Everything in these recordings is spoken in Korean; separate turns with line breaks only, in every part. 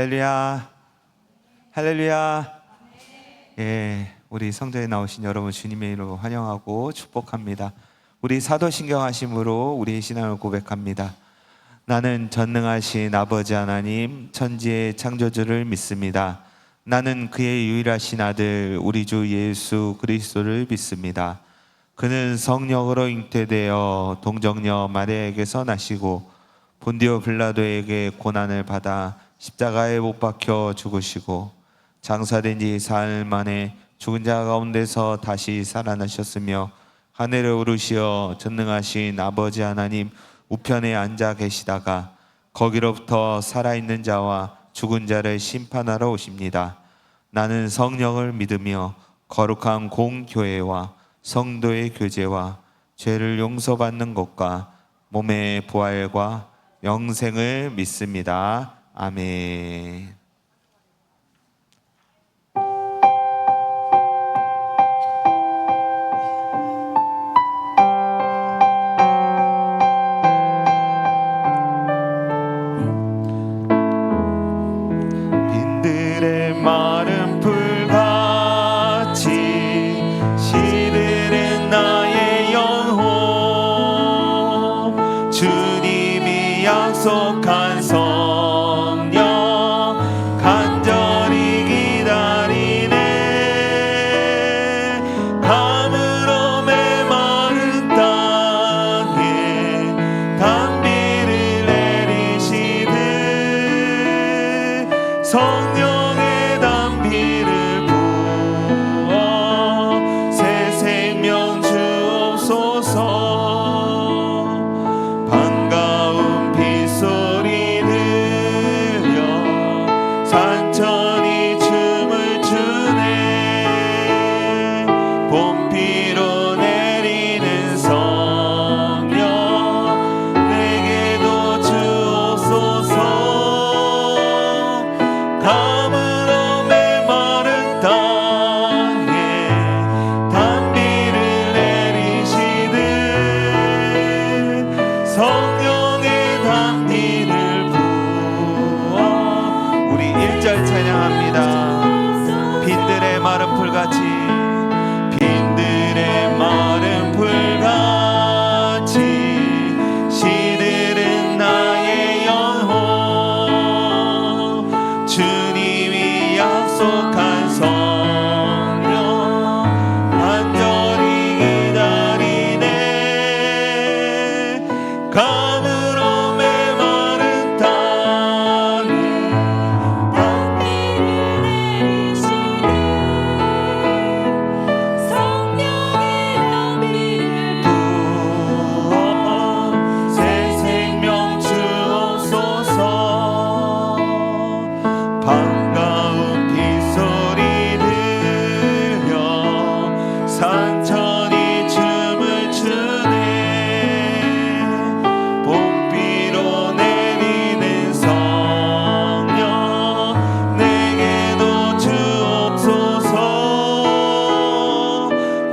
할렐루야. 할렐루야. 예, 우리 성도에 나오신 여러분 주님의 이름으로 환영하고 축복합니다. 우리 사도신경 하심으로 우리의 신앙을 고백합니다. 나는 전능하신 아버지 하나님 천지의 창조주를 믿습니다. 나는 그의 유일하신 아들 우리 주 예수 그리스도를 믿습니다. 그는 성령으로 잉태되어 동정녀 마리아에게서 나시고 본디오 빌라도에게 고난을 받아 십자가에 못 박혀 죽으시고 장사된 지 사흘 만에 죽은 자 가운데서 다시 살아나셨으며 하늘에 오르시어 전능하신 아버지 하나님 우편에 앉아 계시다가 거기로부터 살아있는 자와 죽은 자를 심판하러 오십니다. 나는 성령을 믿으며 거룩한 공교회와 성도의 교제와 죄를 용서받는 것과 몸의 부활과 영생을 믿습니다. 아멘. 빈들의 마른 풀같이 시들은 나의 영혼 주님이 약속한 성령 간절히 기다리네. 감으로 메마른 땅에 단비를 내리시듯 성령의 단비를 부어 새 생명 주옵소서. 반가운 빗소리 들려 산천이 춤을 추네. 봄비로 내리는 성령 내게도 주옵소서. 감으로 메마른 땅에 단비를 내리시듯 성령의 단비를 부어. 우리 1절 찬양합니다. 빈들의 마른 풀같이 빈들의 마른 풀같이 시들은 나의 영혼 주님이 약속한 성령 간절히 기다리네. 감으로 메마른 땅에
단비를 내리시네. 성령의 단비를
부어 새 생명 주옵소서. 반가운 빗소리 들려 산천이 춤을 추네. 봄비로 내리는 성령 내게도 주옵소서.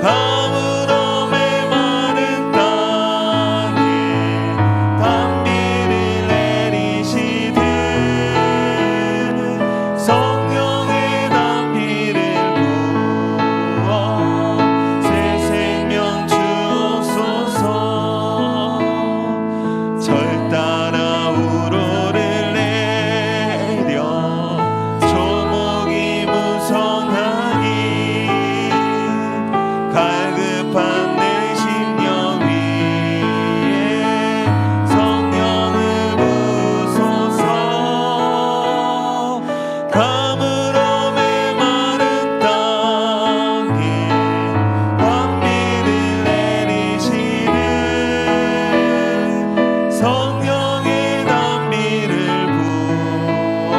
감으로 메마른 땅에 단비를 내리시듯 성령의 단비를 부어 새 생명 주옵소서. 절 따라 우로를 내려 조목이 무성하니 갈급한 내 심령 위에 성령을 부소서. 감으로 메마른 땅에 단비를 내리시듯 성령의 단비를 부어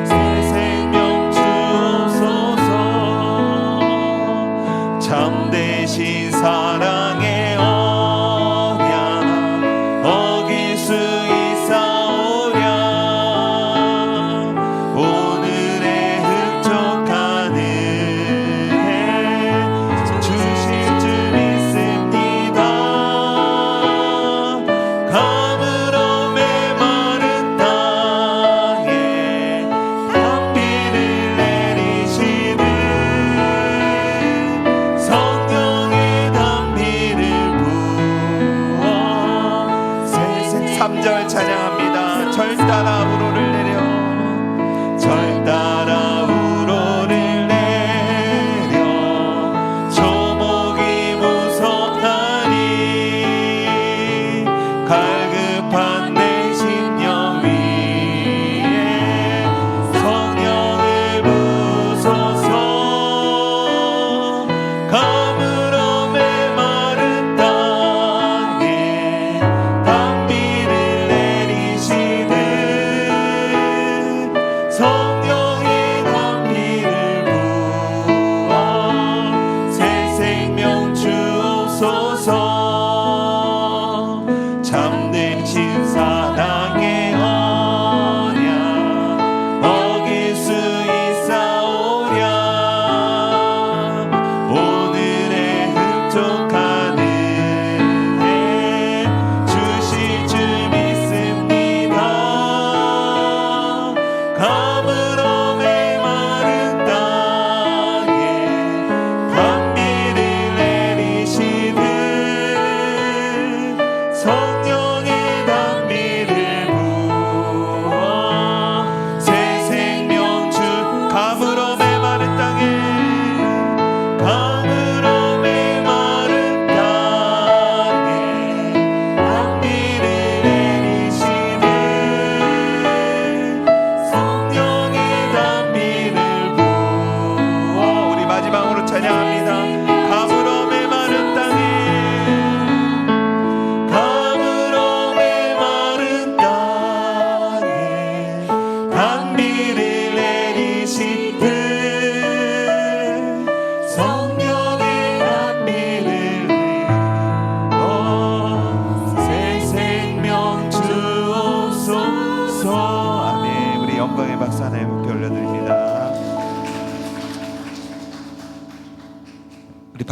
새 생명 주옵소서. 참되신 사랑의 언약 어길 수 있사오랴. 오늘의 흡족한 은혜 주실 줄 믿습니다. 감으로 메마른 땅에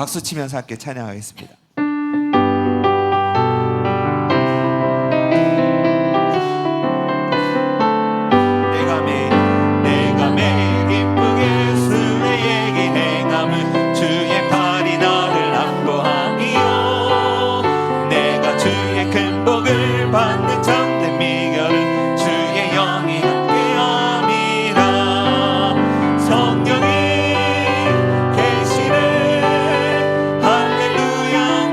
박수 치면서 함께 찬양하겠습니다. 내가 매일 기쁘게 수레에게 행함은 주의 팔이 나를 안보함이요 내가 주의 큰 복을 받는 참된 비결은 주의 영이 함께함이라 성령이 계시네 할렐루야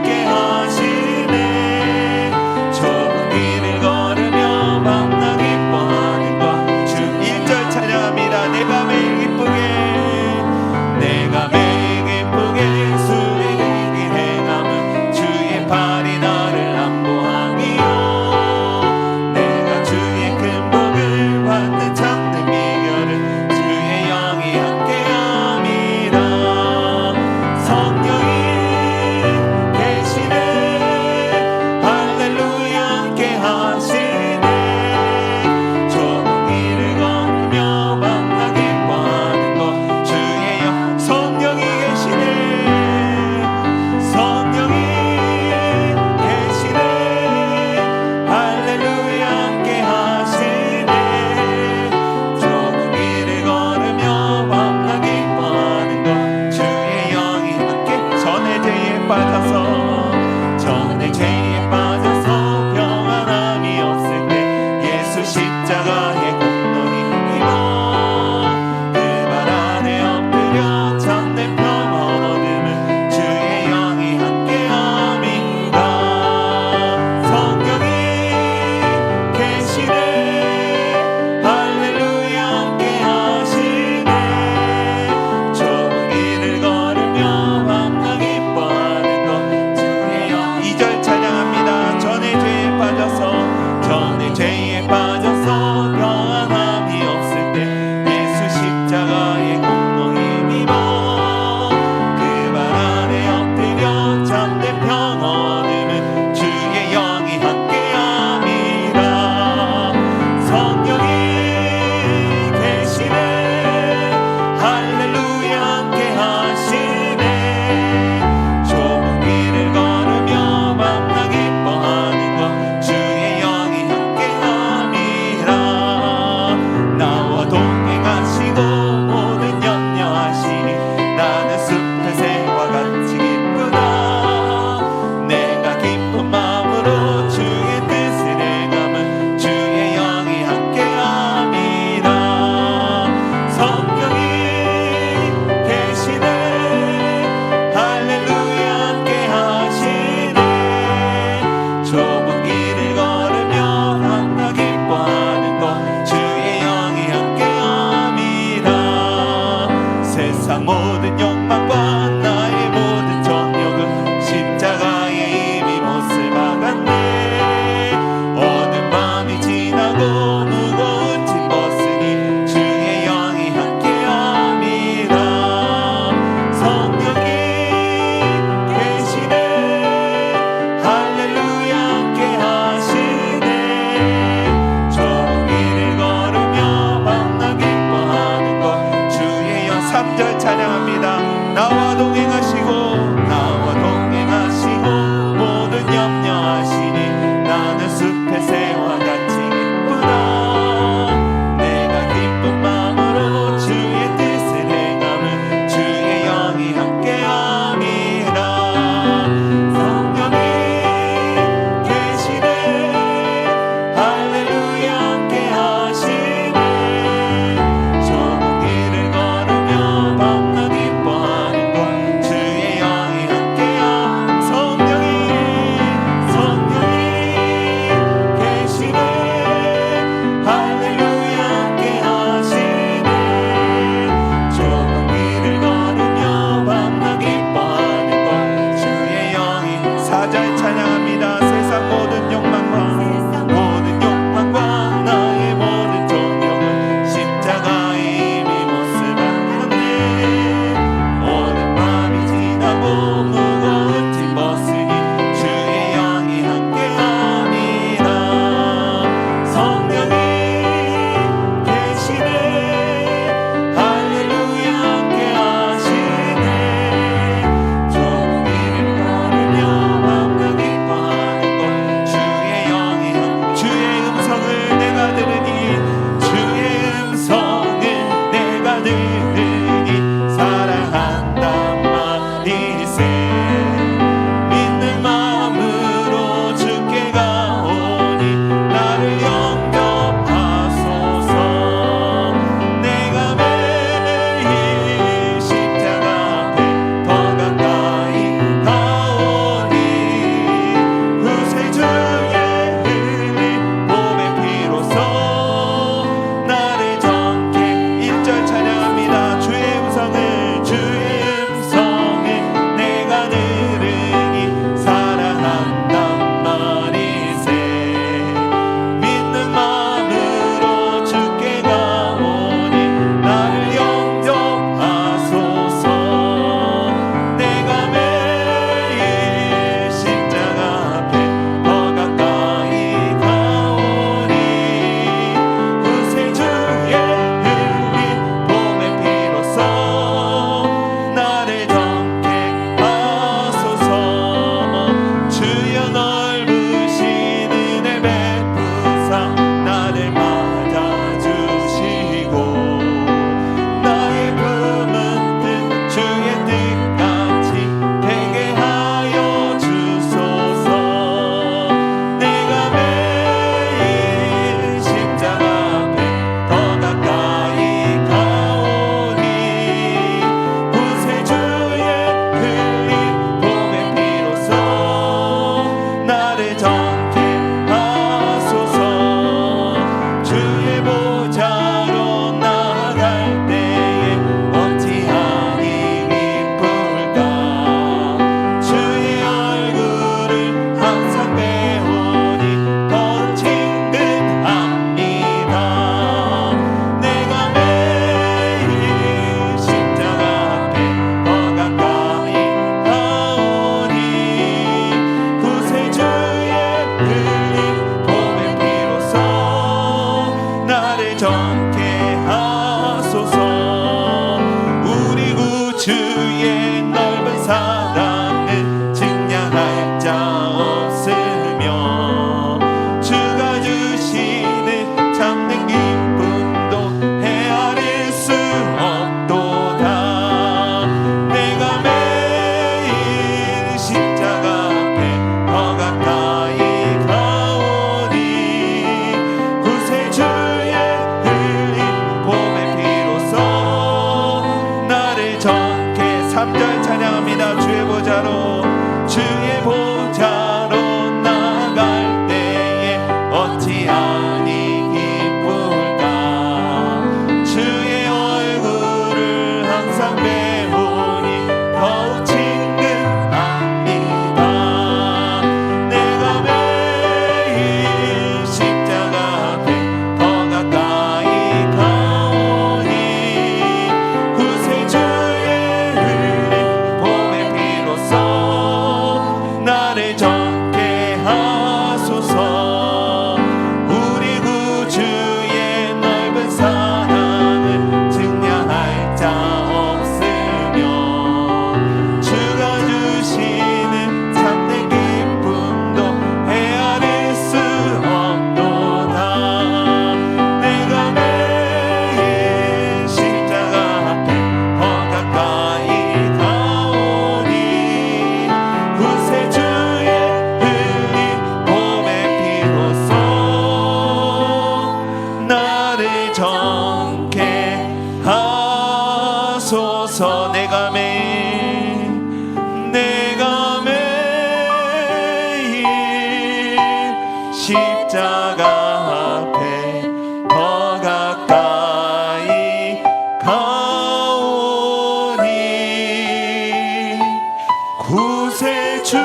구세주의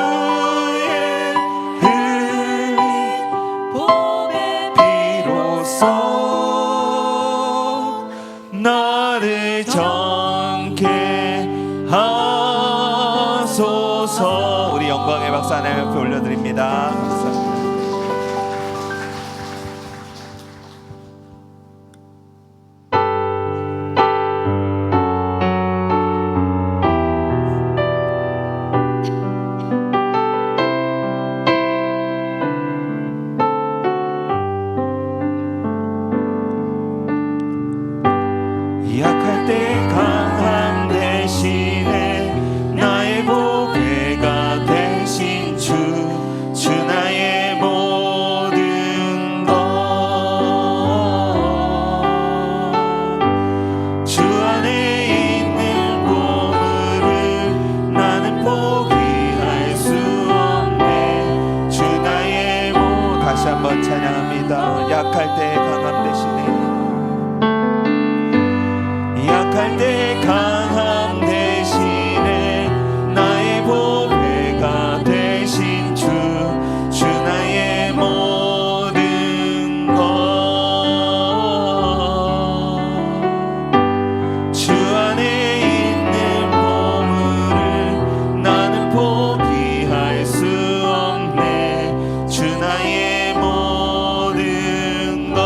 흘린
봄에
비로소 나를 정케 하소서. 우리 영광의 박수 하나님 앞에 올려드립니다. 감사합니다. 약할 때 강함 대신에 나의 보배가 되신 주 나의 모든 것. 주 안에 있는 보물을 나는 포기할 수 없네. 주 나의 다시 한번 찬양합니다. 약할 때 강함 대신에, 약할 때 강함 대신에 나의 보배가 되신 주 나의 모든 것. 주 안에 있는 보물을 나는 포기할 수 없네. 주 나의 모든 것.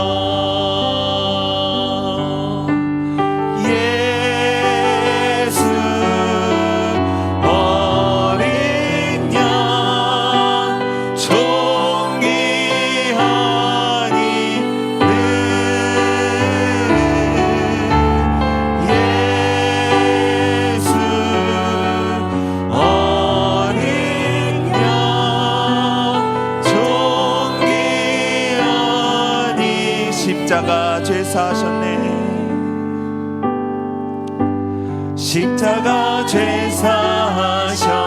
십자가 죄 사하셨네. 십자가 죄 사하셨네.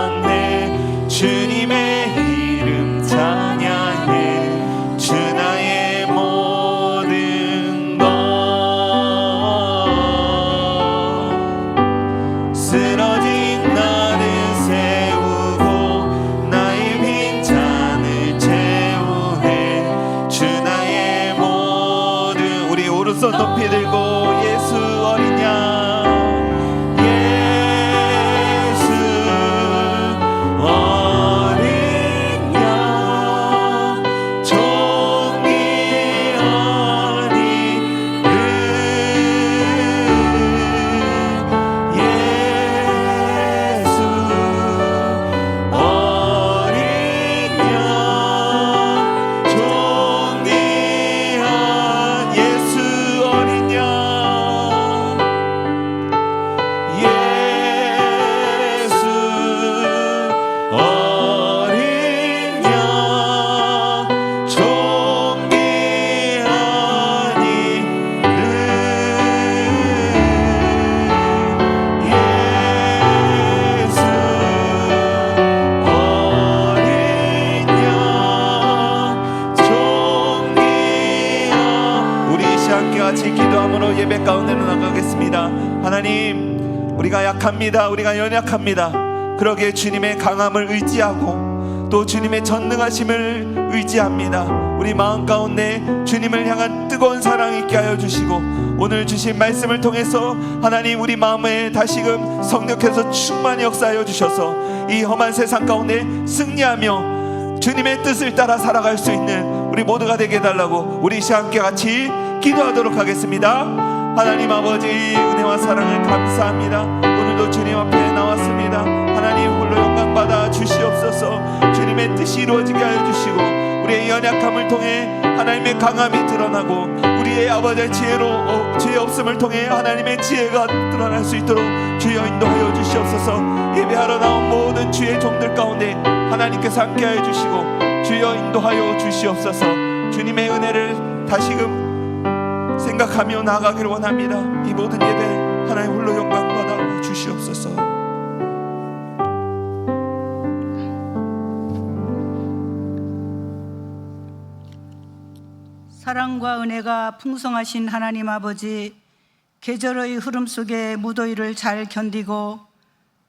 주님의 이름 찬양해. 주 나의 모든 것. 쓰러진 나를 세우고 나의 빈잔을 채우네. 주 나의 모든. 우리 오른손 높이 들고 예수 어린 양, 같이 기도함으로 예배 가운데로 나가겠습니다. 하나님, 우리가 약합니다. 우리가 연약합니다. 그러기에 주님의 강함을 의지하고 또 주님의 전능하심을 의지합니다. 우리 마음 가운데 주님을 향한 뜨거운 사랑 있게 하여 주시고, 오늘 주신 말씀을 통해서 하나님 우리 마음에 다시금 성령께서 충만히 역사하여 주셔서 이 험한 세상 가운데 승리하며 주님의 뜻을 따라 살아갈 수 있는 우리 모두가 되게 해달라고 우리 시간 함께 같이 기도하도록 하겠습니다. 하나님 아버지, 은혜와 사랑을 감사합니다. 오늘도 주님 앞에 나왔습니다. 하나님 홀로 영광 받아 주시옵소서. 주님의 뜻이 이루어지게 하여 주시고, 우리의 연약함을 통해 하나님의 강함이 드러나고, 우리의 아버지의 지혜 없음을 통해 하나님의 지혜가 드러날 수 있도록 주여 인도하여 주시옵소서. 예배하러 나온 모든 주의 종들 가운데 하나님께서 함께하여 주시고 주여 인도하여 주시옵소서. 주님의 은혜를 다시금 생각하며 나아가기를 원합니다. 이 모든 예배 하나님 홀로 영광 받아 주시옵소서.
사랑과 은혜가 풍성하신 하나님 아버지, 계절의 흐름 속에 무더위를 잘 견디고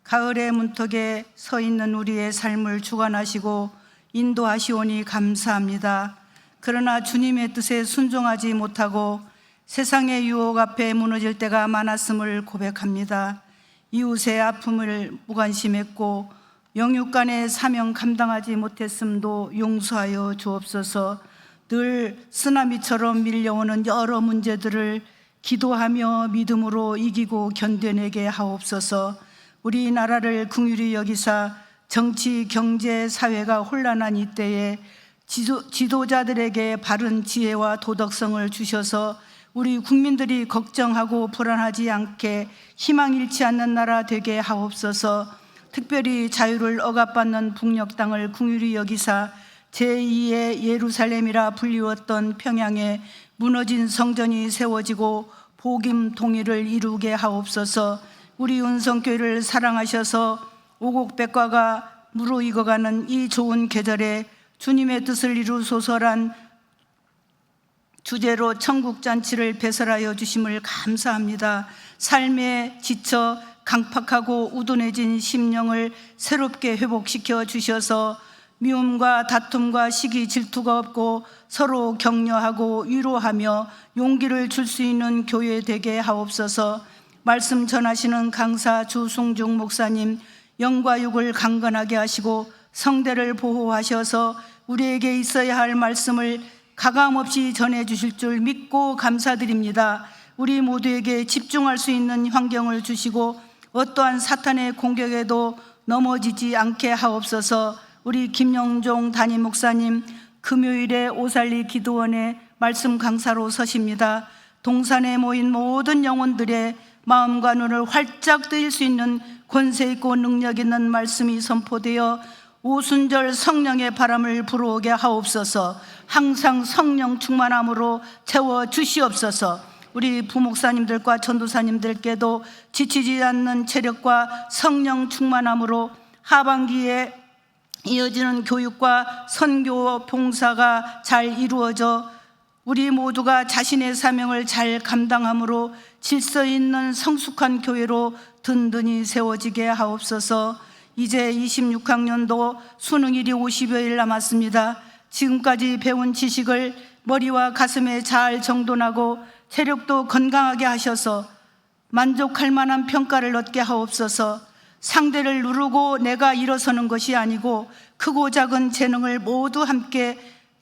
가을의 문턱에 서 있는 우리의 삶을 주관하시고 인도하시오니 감사합니다. 그러나 주님의 뜻에 순종하지 못하고 세상의 유혹 앞에 무너질 때가 많았음을 고백합니다. 이웃의 아픔을 무관심했고 영육간의 사명 감당하지 못했음도 용서하여 주옵소서. 늘 쓰나미처럼 밀려오는 여러 문제들을 기도하며 믿음으로 이기고 견뎌내게 하옵소서. 우리나라를 긍휼히 여기사 정치, 경제, 사회가 혼란한 이때에 지도자들에게 바른 지혜와 도덕성을 주셔서 우리 국민들이 걱정하고 불안하지 않게 희망 잃지 않는 나라 되게 하옵소서. 특별히 자유를 억압받는 북녘 땅을 긍휼히 여기사 제2의 예루살렘이라 불리웠던 평양에 무너진 성전이 세워지고 복임 통일을 이루게 하옵소서. 우리 은성교회를 사랑하셔서 오곡백과가 무르익어가는 이 좋은 계절에 주님의 뜻을 이루소서란 주제로 천국잔치를 배설하여 주심을 감사합니다. 삶에 지쳐 강팍하고 우둔해진 심령을 새롭게 회복시켜 주셔서 미움과 다툼과 시기 질투가 없고 서로 격려하고 위로하며 용기를 줄 수 있는 교회 되게 하옵소서. 말씀 전하시는 강사 주승중 목사님 영과 육을 강건하게 하시고 성대를 보호하셔서 우리에게 있어야 할 말씀을 가감없이 전해 주실 줄 믿고 감사드립니다. 우리 모두에게 집중할 수 있는 환경을 주시고 어떠한 사탄의 공격에도 넘어지지 않게 하옵소서. 우리 김영종 담임 목사님 금요일에 오살리 기도원에 말씀 강사로 서십니다. 동산에 모인 모든 영혼들의 마음과 눈을 활짝 뜨일 수 있는 권세 있고 능력 있는 말씀이 선포되어 오순절 성령의 바람을 불어오게 하옵소서. 항상 성령 충만함으로 채워 주시옵소서. 우리 부목사님들과 전도사님들께도 지치지 않는 체력과 성령 충만함으로 하반기에 이어지는 교육과 선교 봉사가 잘 이루어져 우리 모두가 자신의 사명을 잘 감당함으로 질서 있는 성숙한 교회로 든든히 세워지게 하옵소서. 이제 26학년도 수능일이 50여일 남았습니다. 지금까지 배운 지식을 머리와 가슴에 잘 정돈하고 체력도 건강하게 하셔서 만족할 만한 평가를 얻게 하옵소서. 상대를 누르고 내가 일어서는 것이 아니고 크고 작은 재능을 모두 함께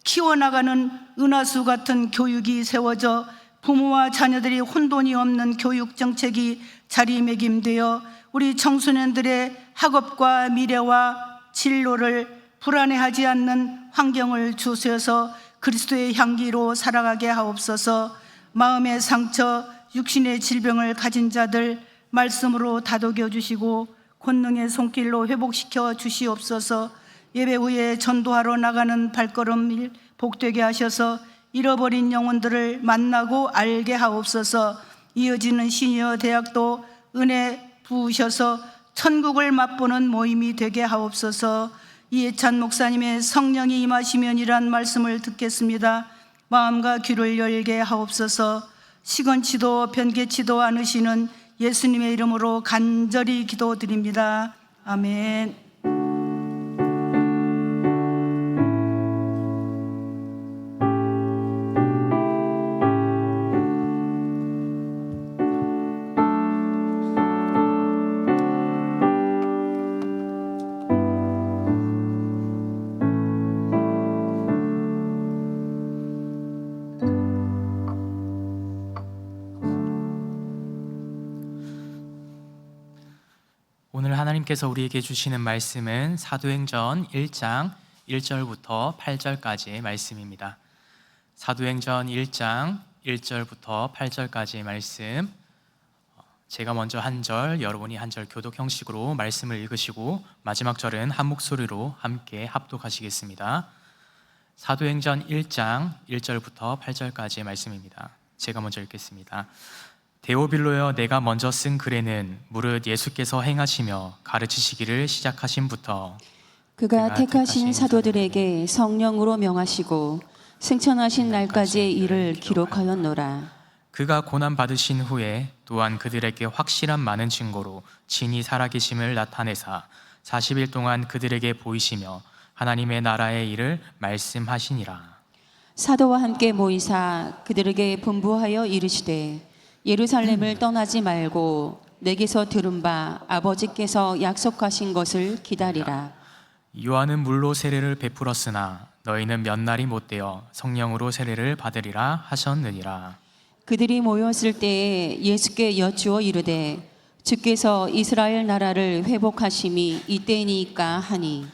키워나가는 은하수 같은 교육이 세워져 부모와 자녀들이 혼돈이 없는 교육 정책이 자리매김되어 우리 청소년들의 학업과 미래와 진로를 불안해하지 않는 환경을 주셔서 그리스도의 향기로 살아가게 하옵소서. 마음의 상처, 육신의 질병을 가진 자들 말씀으로 다독여 주시고 권능의 손길로 회복시켜 주시옵소서. 예배 후에 전도하러 나가는 발걸음을 복되게 하셔서 잃어버린 영혼들을 만나고 알게 하옵소서. 이어지는 시니어 대학도 은혜 부으셔서 천국을 맛보는 모임이 되게 하옵소서. 이해찬 목사님의 성령이 임하시면이란 말씀을 듣겠습니다. 마음과 귀를 열게 하옵소서. 시건치도 변개치도 않으시는 예수님의 이름으로 간절히 기도드립니다. 아멘.
오늘 하나님께서 우리에게 주시는 말씀은 사도행전 1장 1절부터 8절까지의 말씀입니다. 사도행전 1장 1절부터 8절까지의 말씀, 제가 먼저 한 절, 여러분이 한 절 교독 형식으로 말씀을 읽으시고 마지막 절은 한 목소리로 함께 합독하시겠습니다. 사도행전 1장 1절부터 8절까지의 말씀입니다. 제가 먼저 읽겠습니다. 데오빌로여, 내가 먼저 쓴 글에는 무릇 예수께서 행하시며 가르치시기를 시작하심부터
그가 택하신 사도들에게 성령으로 명하시고 승천하신 날까지의 일을 기록하였노라.
그가 고난 받으신 후에 또한 그들에게 확실한 많은 증거로 진히 살아계심을 나타내사 40일 동안 그들에게 보이시며 하나님의 나라의 일을 말씀하시니라.
사도와 함께 모이사 그들에게 분부하여 이르시되 예루살렘을 떠나지 말고 내게서 들은 바 아버지께서 약속하신 것을 기다리라.
요한은 물로 세례를 베풀었으나 너희는 몇 날이 못되어 성령으로 세례를 받으리라 하셨느니라.
그들이 모였을 때에 예수께 여쭈어 이르되 주께서 이스라엘 나라를 회복하심이 이때니까 하니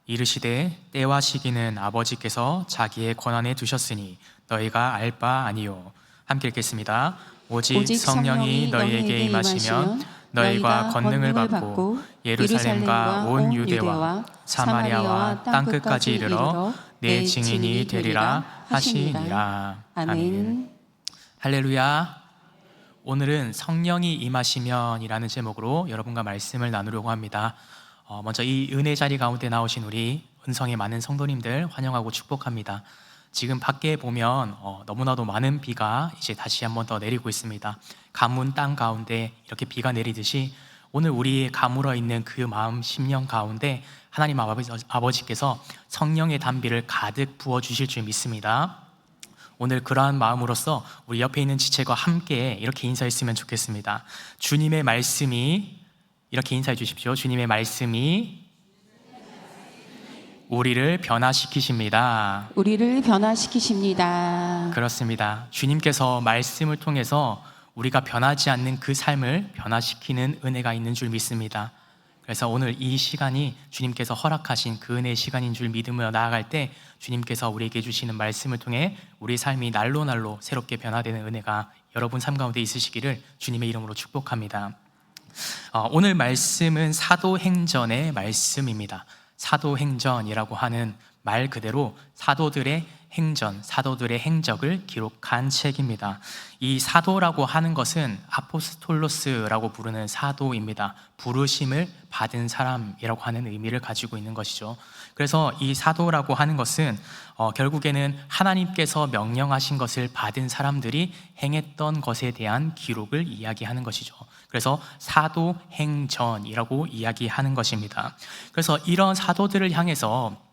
이르시되 때와 시기는 아버지께서 자기의 권한에 두셨으니 너희가 알 바 아니요. 함께 읽겠습니다. 오직 성령이 너희에게 임하시면 너희가 권능을 받고 예루살렘과 온 유대와 사마리아와 땅끝까지 이르러 내 증인이 되리라 하시니라.
아멘.
할렐루야. 오늘은 성령이 임하시면이라는 제목으로 여러분과 말씀을 나누려고 합니다. 먼저 이 은혜 자리 가운데 나오신 우리 은성의 많은 성도님들 환영하고 축복합니다. 지금 밖에 보면 너무나도 많은 비가 이제 다시 한번 더 내리고 있습니다. 가문 땅 가운데 이렇게 비가 내리듯이 오늘 우리 가물어 있는 그 마음 심령 가운데 하나님 아버지께서 성령의 단비를 가득 부어주실 줄 믿습니다. 오늘 그러한 마음으로서 우리 옆에 있는 지체과 함께 이렇게 인사했으면 좋겠습니다. 주님의 말씀이, 이렇게 인사해 주십시오. 주님의 말씀이 우리를 변화시키십니다.
우리를 변화시키십니다.
그렇습니다. 주님께서 말씀을 통해서 우리가 변하지 않는 그 삶을 변화시키는 은혜가 있는 줄 믿습니다. 그래서 오늘 이 시간이 주님께서 허락하신 그 은혜의 시간인 줄 믿으며 나아갈 때 주님께서 우리에게 주시는 말씀을 통해 우리 삶이 날로 날로 새롭게 변화되는 은혜가 여러분 삶 가운데 있으시기를 주님의 이름으로 축복합니다. 오늘 말씀은 사도행전의 말씀입니다. 사도행전이라고 하는 말 그대로 사도들의 행전, 사도들의 행적을 기록한 책입니다. 이 사도라고 하는 것은 아포스톨로스라고 부르는 사도입니다. 부르심을 받은 사람이라고 하는 의미를 가지고 있는 것이죠. 그래서 이 사도라고 하는 것은 결국에는 하나님께서 명령하신 것을 받은 사람들이 행했던 것에 대한 기록을 이야기하는 것이죠. 그래서 사도행전이라고 이야기하는 것입니다. 그래서 이런 사도들을 향해서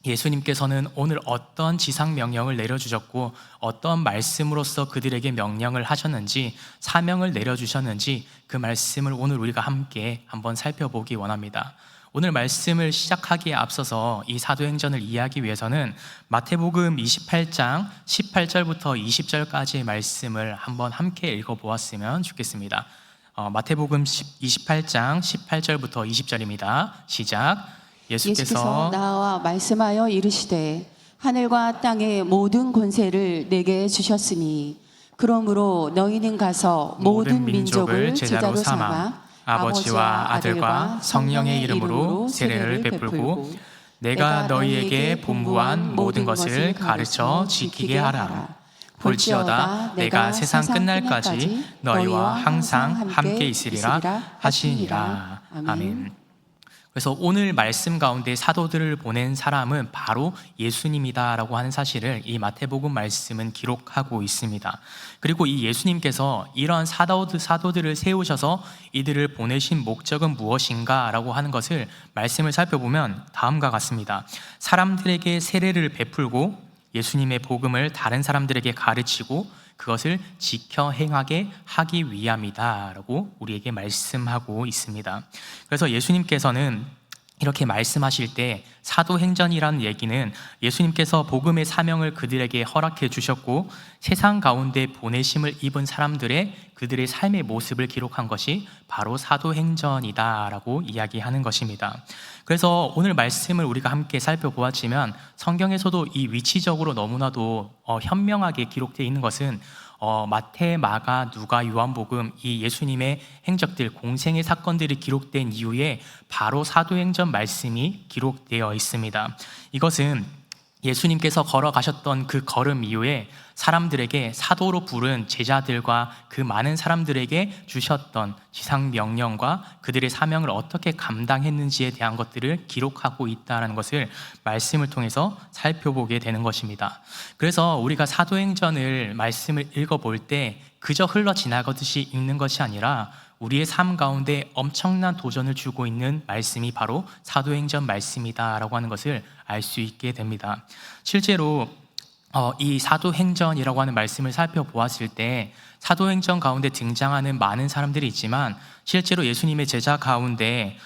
예수님께서는 오늘 어떤 지상 명령을 내려주셨고 어떤 말씀으로서 그들에게 명령을 하셨는지 사명을 내려주셨는지 그 말씀을 오늘 우리가 함께 한번 살펴보기 원합니다. 오늘 말씀을 시작하기에 앞서서 이 사도행전을 이해하기 위해서는 마태복음 28장 18절부터 20절까지의 말씀을 한번 함께 읽어보았으면 좋겠습니다. 마태복음 28장 18절부터 20절입니다. 시작.
예수께서 나와 말씀하여 이르시되 하늘과 땅의 모든 권세를 내게 주셨으니 그러므로 너희는 가서 모든 민족을 제자로 삼아 아버지와 아들과 성령의 이름으로 세례를 베풀고
내가 너희에게 분부한 모든 것을 가르쳐 지키게 하라. 볼지어다 내가 세상 끝날까지 너희와 항상 함께 있으리라 하시니라. 아멘. 그래서 오늘 말씀 가운데 사도들을 보낸 사람은 바로 예수님이다라고 하는 사실을 이 마태복음 말씀은 기록하고 있습니다. 그리고 이 예수님께서 이러한 사도들을 세우셔서 이들을 보내신 목적은 무엇인가라고 하는 것을 말씀을 살펴보면 다음과 같습니다. 사람들에게 세례를 베풀고 예수님의 복음을 다른 사람들에게 가르치고 그것을 지켜 행하게 하기 위함이다라고 우리에게 말씀하고 있습니다. 그래서 예수님께서는 이렇게 말씀하실 때 사도행전이라는 얘기는 예수님께서 복음의 사명을 그들에게 허락해 주셨고 세상 가운데 보내심을 입은 사람들의 그들의 삶의 모습을 기록한 것이 바로 사도행전이다라고 이야기하는 것입니다. 그래서 오늘 말씀을 우리가 함께 살펴보았지만 성경에서도 이 위치적으로 너무나도 현명하게 기록되어 있는 것은 마태, 마가, 누가, 요한복음 이 예수님의 행적들, 공생의 사건들이 기록된 이후에 바로 사도행전 말씀이 기록되어 있습니다. 이것은 예수님께서 걸어가셨던 그 걸음 이후에 사람들에게 사도로 부른 제자들과 그 많은 사람들에게 주셨던 지상 명령과 그들의 사명을 어떻게 감당했는지에 대한 것들을 기록하고 있다는 것을 말씀을 통해서 살펴보게 되는 것입니다. 그래서 우리가 사도행전을 말씀을 읽어볼 때 그저 흘러 지나가듯이 읽는 것이 아니라 우리의 삶 가운데 엄청난 도전을 주고 있는 말씀이 바로 사도행전 말씀이다라고 하는 것을 알 수 있게 됩니다. 실제로 이 사도행전이라고 하는 말씀을 살펴보았을 때 사도행전 가운데 등장하는 많은 사람들이 있지만 실제로 예수님의 제자 가운데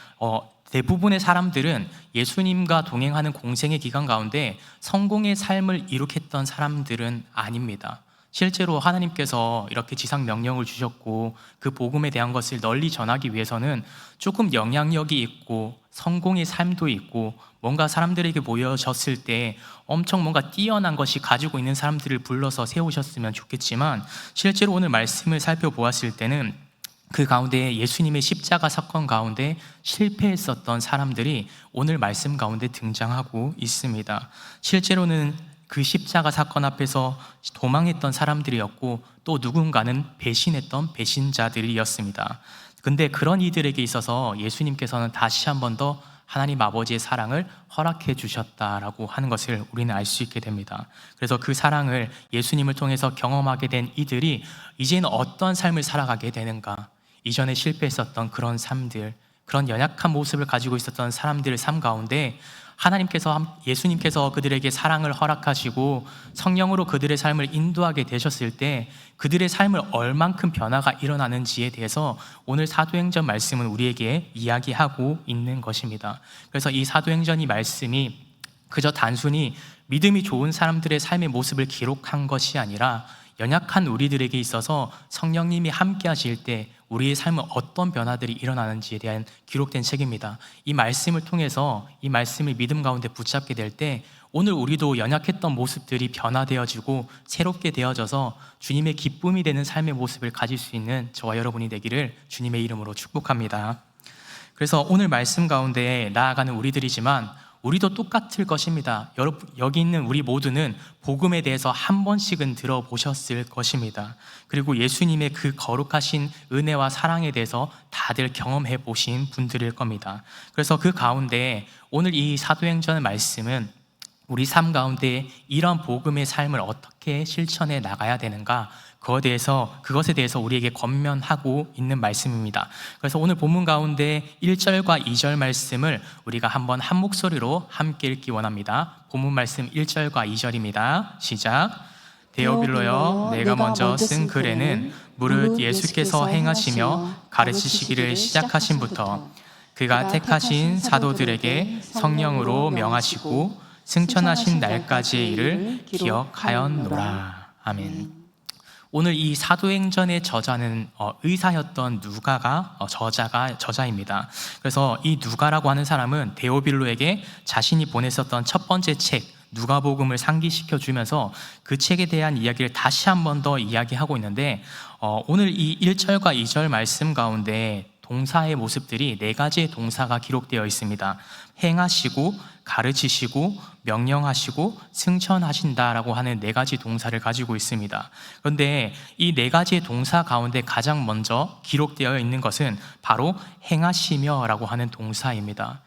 대부분의 사람들은 예수님과 동행하는 공생의 기간 가운데 성공의 삶을 이룩했던 사람들은 아닙니다. 실제로 하나님께서 이렇게 지상 명령을 주셨고 그 복음에 대한 것을 널리 전하기 위해서는 조금 영향력이 있고 성공의 삶도 있고 뭔가 사람들에게 보여졌을 때 엄청 뭔가 뛰어난 것이 가지고 있는 사람들을 불러서 세우셨으면 좋겠지만 실제로 오늘 말씀을 살펴보았을 때는 그 가운데 예수님의 십자가 사건 가운데 실패했었던 사람들이 오늘 말씀 가운데 등장하고 있습니다. 실제로는 그 십자가 사건 앞에서 도망했던 사람들이었고 또 누군가는 배신했던 배신자들이었습니다. 근데 그런 이들에게 있어서 예수님께서는 다시 한 번 더 하나님 아버지의 사랑을 허락해 주셨다라고 하는 것을 우리는 알 수 있게 됩니다. 그래서 그 사랑을 예수님을 통해서 경험하게 된 이들이 이제는 어떤 삶을 살아가게 되는가, 이전에 실패했었던 그런 삶들, 그런 연약한 모습을 가지고 있었던 사람들의 삶 가운데 예수님께서 그들에게 사랑을 허락하시고 성령으로 그들의 삶을 인도하게 되셨을 때 그들의 삶을 얼만큼 변화가 일어나는지에 대해서 오늘 사도행전 말씀은 우리에게 이야기하고 있는 것입니다. 그래서 이 사도행전이 말씀이 그저 단순히 믿음이 좋은 사람들의 삶의 모습을 기록한 것이 아니라 연약한 우리들에게 있어서 성령님이 함께 하실 때 우리의 삶은 어떤 변화들이 일어나는지에 대한 기록된 책입니다. 이 말씀을 통해서 이 말씀을 믿음 가운데 붙잡게 될 때 오늘 우리도 연약했던 모습들이 변화되어지고 새롭게 되어져서 주님의 기쁨이 되는 삶의 모습을 가질 수 있는 저와 여러분이 되기를 주님의 이름으로 축복합니다. 그래서 오늘 말씀 가운데 나아가는 우리들이지만 우리도 똑같을 것입니다. 여기 있는 우리 모두는 복음에 대해서 한 번씩은 들어보셨을 것입니다. 그리고 예수님의 그 거룩하신 은혜와 사랑에 대해서 다들 경험해 보신 분들일 겁니다. 그래서 그 가운데 오늘 이 사도행전의 말씀은 우리 삶 가운데 이런 복음의 삶을 어떻게 실천해 나가야 되는가, 그것에 대해서 우리에게 권면하고 있는 말씀입니다. 그래서 오늘 본문 가운데 1절과 2절 말씀을 우리가 한번 한 목소리로 함께 읽기 원합니다. 본문 말씀 1절과 2절입니다. 시작. 데오빌로여, 내가 먼저 쓴 글에는 무릇 예수께서 행하시며 가르치시기를 시작하신부터 그가 택하신 사도들에게 성령으로 명하시고 승천하신 날까지의 일을 기억하였노라. 아멘. 오늘 이 사도행전의 저자는 의사였던 누가가 저자입니다. 그래서 이 누가라고 하는 사람은 데오빌로에게 자신이 보냈었던 첫 번째 책 누가복음을 상기시켜 주면서 그 책에 대한 이야기를 다시 한 번 더 이야기하고 있는데 오늘 이 1절과 2절 말씀 가운데 동사의 모습들이 4가지의 동사가 기록되어 있습니다. 행하시고 가르치시고 명령하시고 승천하신다라고 하는 4가지 동사를 가지고 있습니다. 그런데 이 4가지의 동사 가운데 가장 먼저 기록되어 있는 것은 바로 행하시며라고 하는 동사입니다.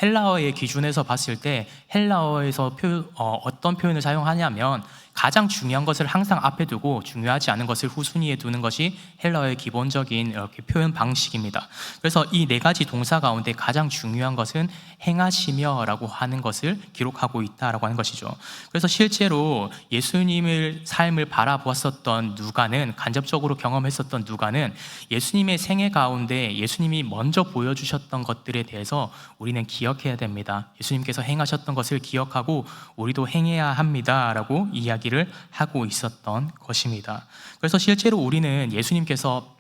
헬라어의 기준에서 봤을 때 헬라어에서 어떤 표현을 사용하냐면 가장 중요한 것을 항상 앞에 두고 중요하지 않은 것을 후순위에 두는 것이 헬라어의 기본적인 이렇게 표현 방식입니다. 그래서 이 4가지 동사 가운데 가장 중요한 것은 행하시며라고 하는 것을 기록하고 있다라고 하는 것이죠. 그래서 실제로 예수님의 삶을 바라보았었던 누가는, 간접적으로 경험했었던 누가는 예수님의 생애 가운데 예수님이 먼저 보여주셨던 것들에 대해서 우리는 기억해야 됩니다. 예수님께서 행하셨던 것을 기억하고 우리도 행해야 합니다라고 이야기를 하고 있었던 것입니다. 그래서 실제로 우리는 예수님께서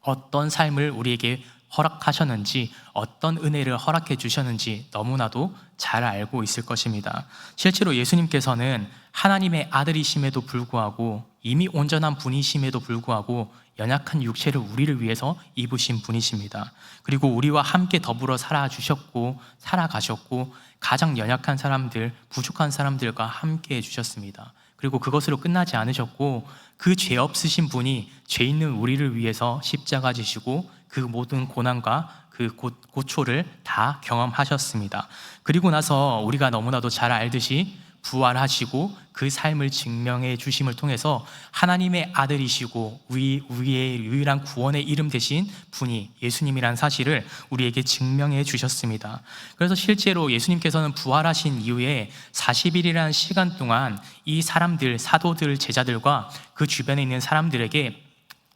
어떤 삶을 우리에게 허락하셨는지, 어떤 은혜를 허락해 주셨는지 너무나도 잘 알고 있을 것입니다. 실제로 예수님께서는 하나님의 아들이심에도 불구하고, 이미 온전한 분이심에도 불구하고 연약한 육체를 우리를 위해서 입으신 분이십니다. 그리고 우리와 함께 더불어 살아주셨고 살아가셨고, 가장 연약한 사람들, 부족한 사람들과 함께 해주셨습니다. 그리고 그것으로 끝나지 않으셨고, 그 죄 없으신 분이 죄 있는 우리를 위해서 십자가 지시고 그 모든 고난과 그 고초를 다 경험하셨습니다. 그리고 나서 우리가 너무나도 잘 알듯이 부활하시고 그 삶을 증명해 주심을 통해서 하나님의 아들이시고 우리의 유일한 구원의 이름 되신 분이 예수님이라는 사실을 우리에게 증명해 주셨습니다. 그래서 실제로 예수님께서는 부활하신 이후에 40일이라는 시간 동안 이 사람들, 사도들, 제자들과 그 주변에 있는 사람들에게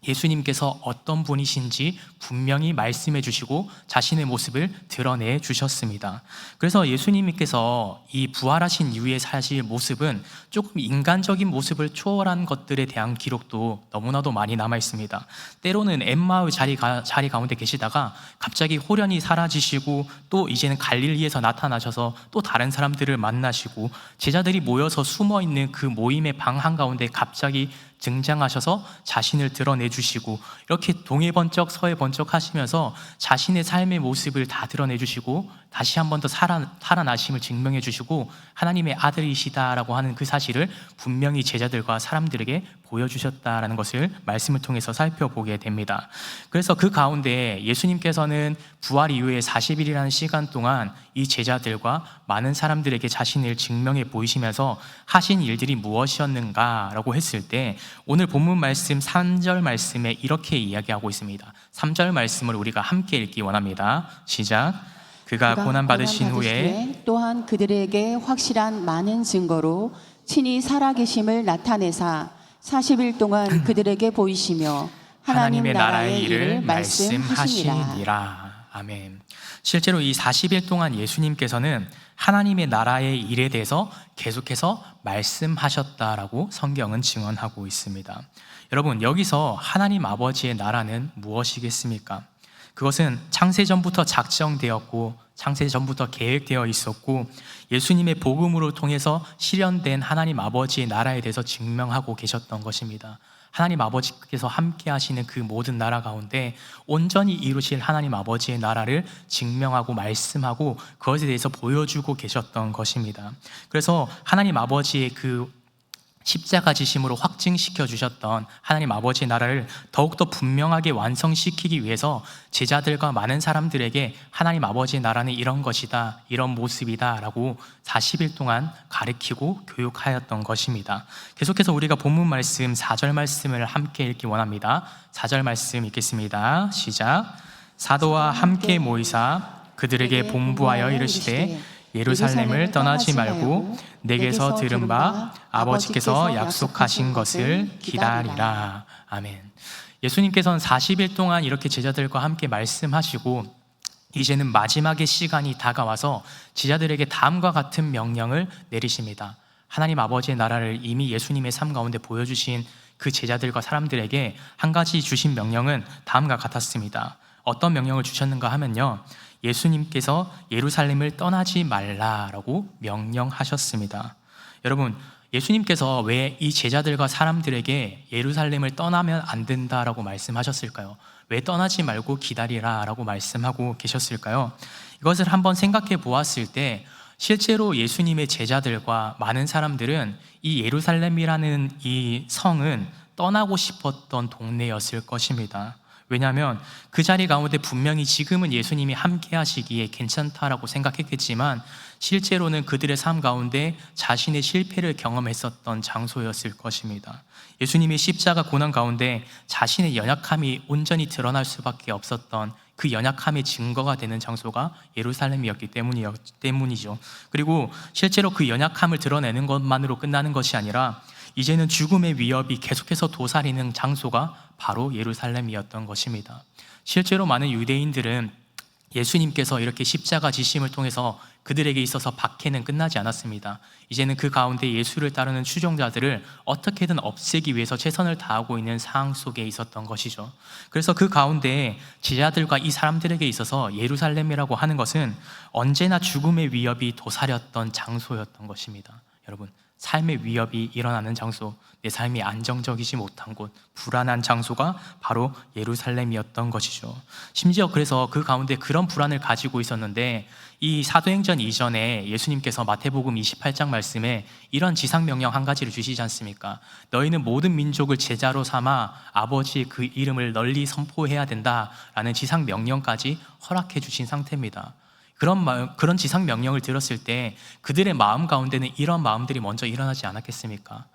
예수님께서 어떤 분이신지 분명히 말씀해 주시고 자신의 모습을 드러내 주셨습니다. 그래서 예수님께서 이 부활하신 이후의 사실 모습은 조금 인간적인 모습을 초월한 것들에 대한 기록도 너무나도 많이 남아 있습니다. 때로는 엠마의 자리 가운데 계시다가 갑자기 호련히 사라지시고, 또 이제는 갈릴리에서 나타나셔서 또 다른 사람들을 만나시고, 제자들이 모여서 숨어 있는 그 모임의 방 한가운데 갑자기 등장하셔서 자신을 드러내 주시고, 이렇게 동해 번쩍 서해 번쩍 하시면서 자신의 삶의 모습을 다 드러내 주시고, 다시 한 번 더 살아나심을 증명해 주시고 하나님의 아들이시다라고 하는 그 사실을 분명히 제자들과 사람들에게 보여주셨다라는 것을 말씀을 통해서 살펴보게 됩니다. 그래서 그 가운데 예수님께서는 부활 이후에 40일이라는 시간 동안 이 제자들과 많은 사람들에게 자신을 증명해 보이시면서 하신 일들이 무엇이었는가라고 했을 때, 오늘 본문 말씀 3절 말씀에 이렇게 이야기하고 있습니다. 3절 말씀을 우리가 함께 읽기 원합니다. 시작. 그가 고난받으신 후에
또한 그들에게 확실한 많은 증거로 친히 살아계심을 나타내사 40일 동안 그들에게 보이시며 하나님의 나라의 일을 말씀하시니라.
말씀하시니라. 아멘. 실제로 이 40일 동안 예수님께서는 하나님의 나라의 일에 대해서 계속해서 말씀하셨다라고 성경은 증언하고 있습니다. 여러분, 여기서 하나님 아버지의 나라는 무엇이겠습니까? 그것은 창세전부터 작정되었고 창세전부터 계획되어 있었고, 예수님의 복음으로 통해서 실현된 하나님 아버지의 나라에 대해서 증명하고 계셨던 것입니다. 하나님 아버지께서 함께 하시는 그 모든 나라 가운데 온전히 이루실 하나님 아버지의 나라를 증명하고 말씀하고 그것에 대해서 보여주고 계셨던 것입니다. 그래서 하나님 아버지의 그 십자가 지심으로 확증시켜 주셨던 하나님 아버지의 나라를 더욱더 분명하게 완성시키기 위해서 제자들과 많은 사람들에게 하나님 아버지의 나라는 이런 것이다, 이런 모습이다 라고 40일 동안 가르치고 교육하였던 것입니다. 계속해서 우리가 본문 말씀 4절 말씀을 함께 읽기 원합니다. 4절 말씀 읽겠습니다. 시작. 사도와 함께 모이사 그들에게 본부하여 이르시되 예루살렘을 떠나지 말고 내게서 들은 바 아버지께서 약속하신 것을 기다리라. 아멘. 예수님께서는 40일 동안 이렇게 제자들과 함께 말씀하시고, 이제는 마지막의 시간이 다가와서 제자들에게 다음과 같은 명령을 내리십니다. 하나님 아버지의 나라를 이미 예수님의 삶 가운데 보여주신 그 제자들과 사람들에게 한 가지 주신 명령은 다음과 같았습니다. 어떤 명령을 주셨는가 하면요, 예수님께서 예루살렘을 떠나지 말라라고 명령하셨습니다. 여러분, 예수님께서 왜 이 제자들과 사람들에게 예루살렘을 떠나면 안 된다라고 말씀하셨을까요? 왜 떠나지 말고 기다리라라고 말씀하고 계셨을까요? 이것을 한번 생각해 보았을 때, 실제로 예수님의 제자들과 많은 사람들은 이 예루살렘이라는 이 성은 떠나고 싶었던 동네였을 것입니다. 왜냐하면 그 자리 가운데 분명히 지금은 예수님이 함께 하시기에 괜찮다라고 생각했겠지만, 실제로는 그들의 삶 가운데 자신의 실패를 경험했었던 장소였을 것입니다. 예수님이 십자가 고난 가운데 자신의 연약함이 온전히 드러날 수밖에 없었던 그 연약함의 증거가 되는 장소가 예루살렘이었기 때문이죠. 그리고 실제로 그 연약함을 드러내는 것만으로 끝나는 것이 아니라 이제는 죽음의 위협이 계속해서 도사리는 장소가 바로 예루살렘이었던 것입니다. 실제로 많은 유대인들은 예수님께서 이렇게 십자가 지심을 통해서 그들에게 있어서 박해는 끝나지 않았습니다. 이제는 그 가운데 예수를 따르는 추종자들을 어떻게든 없애기 위해서 최선을 다하고 있는 상황 속에 있었던 것이죠. 그래서 그 가운데 제자들과 이 사람들에게 있어서 예루살렘이라고 하는 것은 언제나 죽음의 위협이 도사렸던 장소였던 것입니다. 여러분, 삶의 위협이 일어나는 장소, 내 삶이 안정적이지 못한 곳, 불안한 장소가 바로 예루살렘이었던 것이죠. 심지어 그래서 그 가운데 그런 불안을 가지고 있었는데, 이 사도행전 이전에 예수님께서 마태복음 28장 말씀에 이런 지상명령 한 가지를 주시지 않습니까? 너희는 모든 민족을 제자로 삼아 아버지의 그 이름을 널리 선포해야 된다라는 지상명령까지 허락해 주신 상태입니다. 그런 지상 명령을 들었을 때 그들의 마음 가운데는 이런 마음들이 먼저 일어나지 않았겠습니까?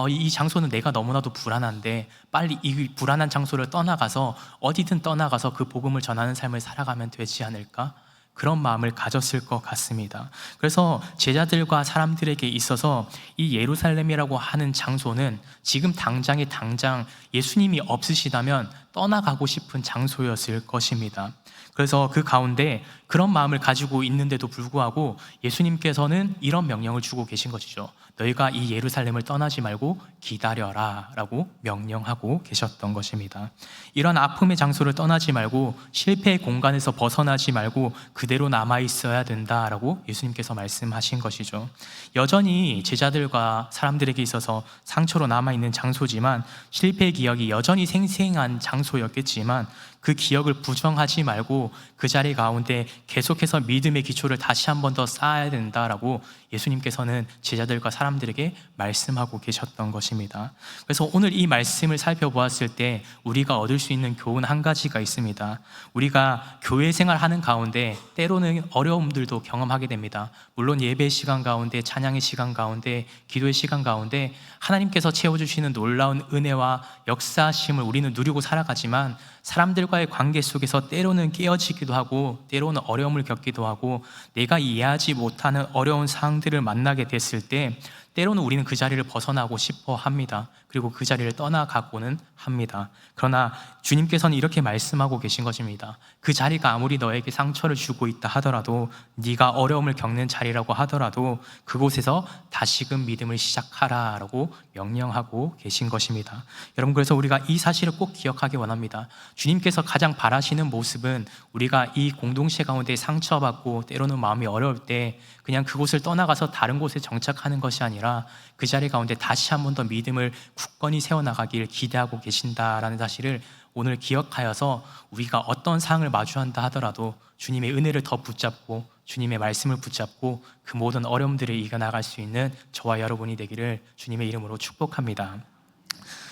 이 장소는 내가 너무나도 불안한데 빨리 이 불안한 장소를 떠나가서 어디든 떠나가서 그 복음을 전하는 삶을 살아가면 되지 않을까? 그런 마음을 가졌을 것 같습니다. 그래서 제자들과 사람들에게 있어서 이 예루살렘이라고 하는 장소는 지금 당장 예수님이 없으시다면 떠나가고 싶은 장소였을 것입니다. 그래서 그 가운데 그런 마음을 가지고 있는데도 불구하고 예수님께서는 이런 명령을 주고 계신 것이죠. 너희가 이 예루살렘을 떠나지 말고 기다려라 라고 명령하고 계셨던 것입니다. 이런 아픔의 장소를 떠나지 말고 실패의 공간에서 벗어나지 말고 그대로 남아있어야 된다라고 예수님께서 말씀하신 것이죠. 여전히 제자들과 사람들에게 있어서 상처로 남아있는 장소지만, 실패의 기억이 여전히 생생한 장소였겠지만 그 기억을 부정하지 말고 그 자리 가운데 계속해서 믿음의 기초를 다시 한 번 더 쌓아야 된다라고 예수님께서는 제자들과 사람들에게 말씀하고 계셨던 것입니다. 그래서 오늘 이 말씀을 살펴보았을 때 우리가 얻을 수 있는 교훈 한 가지가 있습니다. 우리가 교회 생활하는 가운데 때로는 어려움들도 경험하게 됩니다. 물론 예배 시간 가운데, 찬양의 시간 가운데, 기도의 시간 가운데 하나님께서 채워주시는 놀라운 은혜와 역사하심을 우리는 누리고 살아가지만, 사람들과의 관계 속에서 때로는 깨어지기도 하고 때로는 어려움을 겪기도 하고 내가 이해하지 못하는 어려운 상황들을 만나게 됐을 때 때로는 우리는 그 자리를 벗어나고 싶어 합니다. 그리고 그 자리를 떠나가고는 합니다. 그러나 주님께서는 이렇게 말씀하고 계신 것입니다. 그 자리가 아무리 너에게 상처를 주고 있다 하더라도, 네가 어려움을 겪는 자리라고 하더라도 그곳에서 다시금 믿음을 시작하라 라고 명령하고 계신 것입니다. 여러분, 그래서 우리가 이 사실을 꼭 기억하기 원합니다. 주님께서 가장 바라시는 모습은 우리가 이 공동체 가운데 상처받고 때로는 마음이 어려울 때 그냥 그곳을 떠나가서 다른 곳에 정착하는 것이 아니라 그 자리 가운데 다시 한 번 더 믿음을 굳건히 세워나가기를 기대하고 계신다라는 사실을 오늘 기억하여서 우리가 어떤 상황을 마주한다 하더라도 주님의 은혜를 더 붙잡고 주님의 말씀을 붙잡고 그 모든 어려움들을 이겨나갈 수 있는 저와 여러분이 되기를 주님의 이름으로 축복합니다.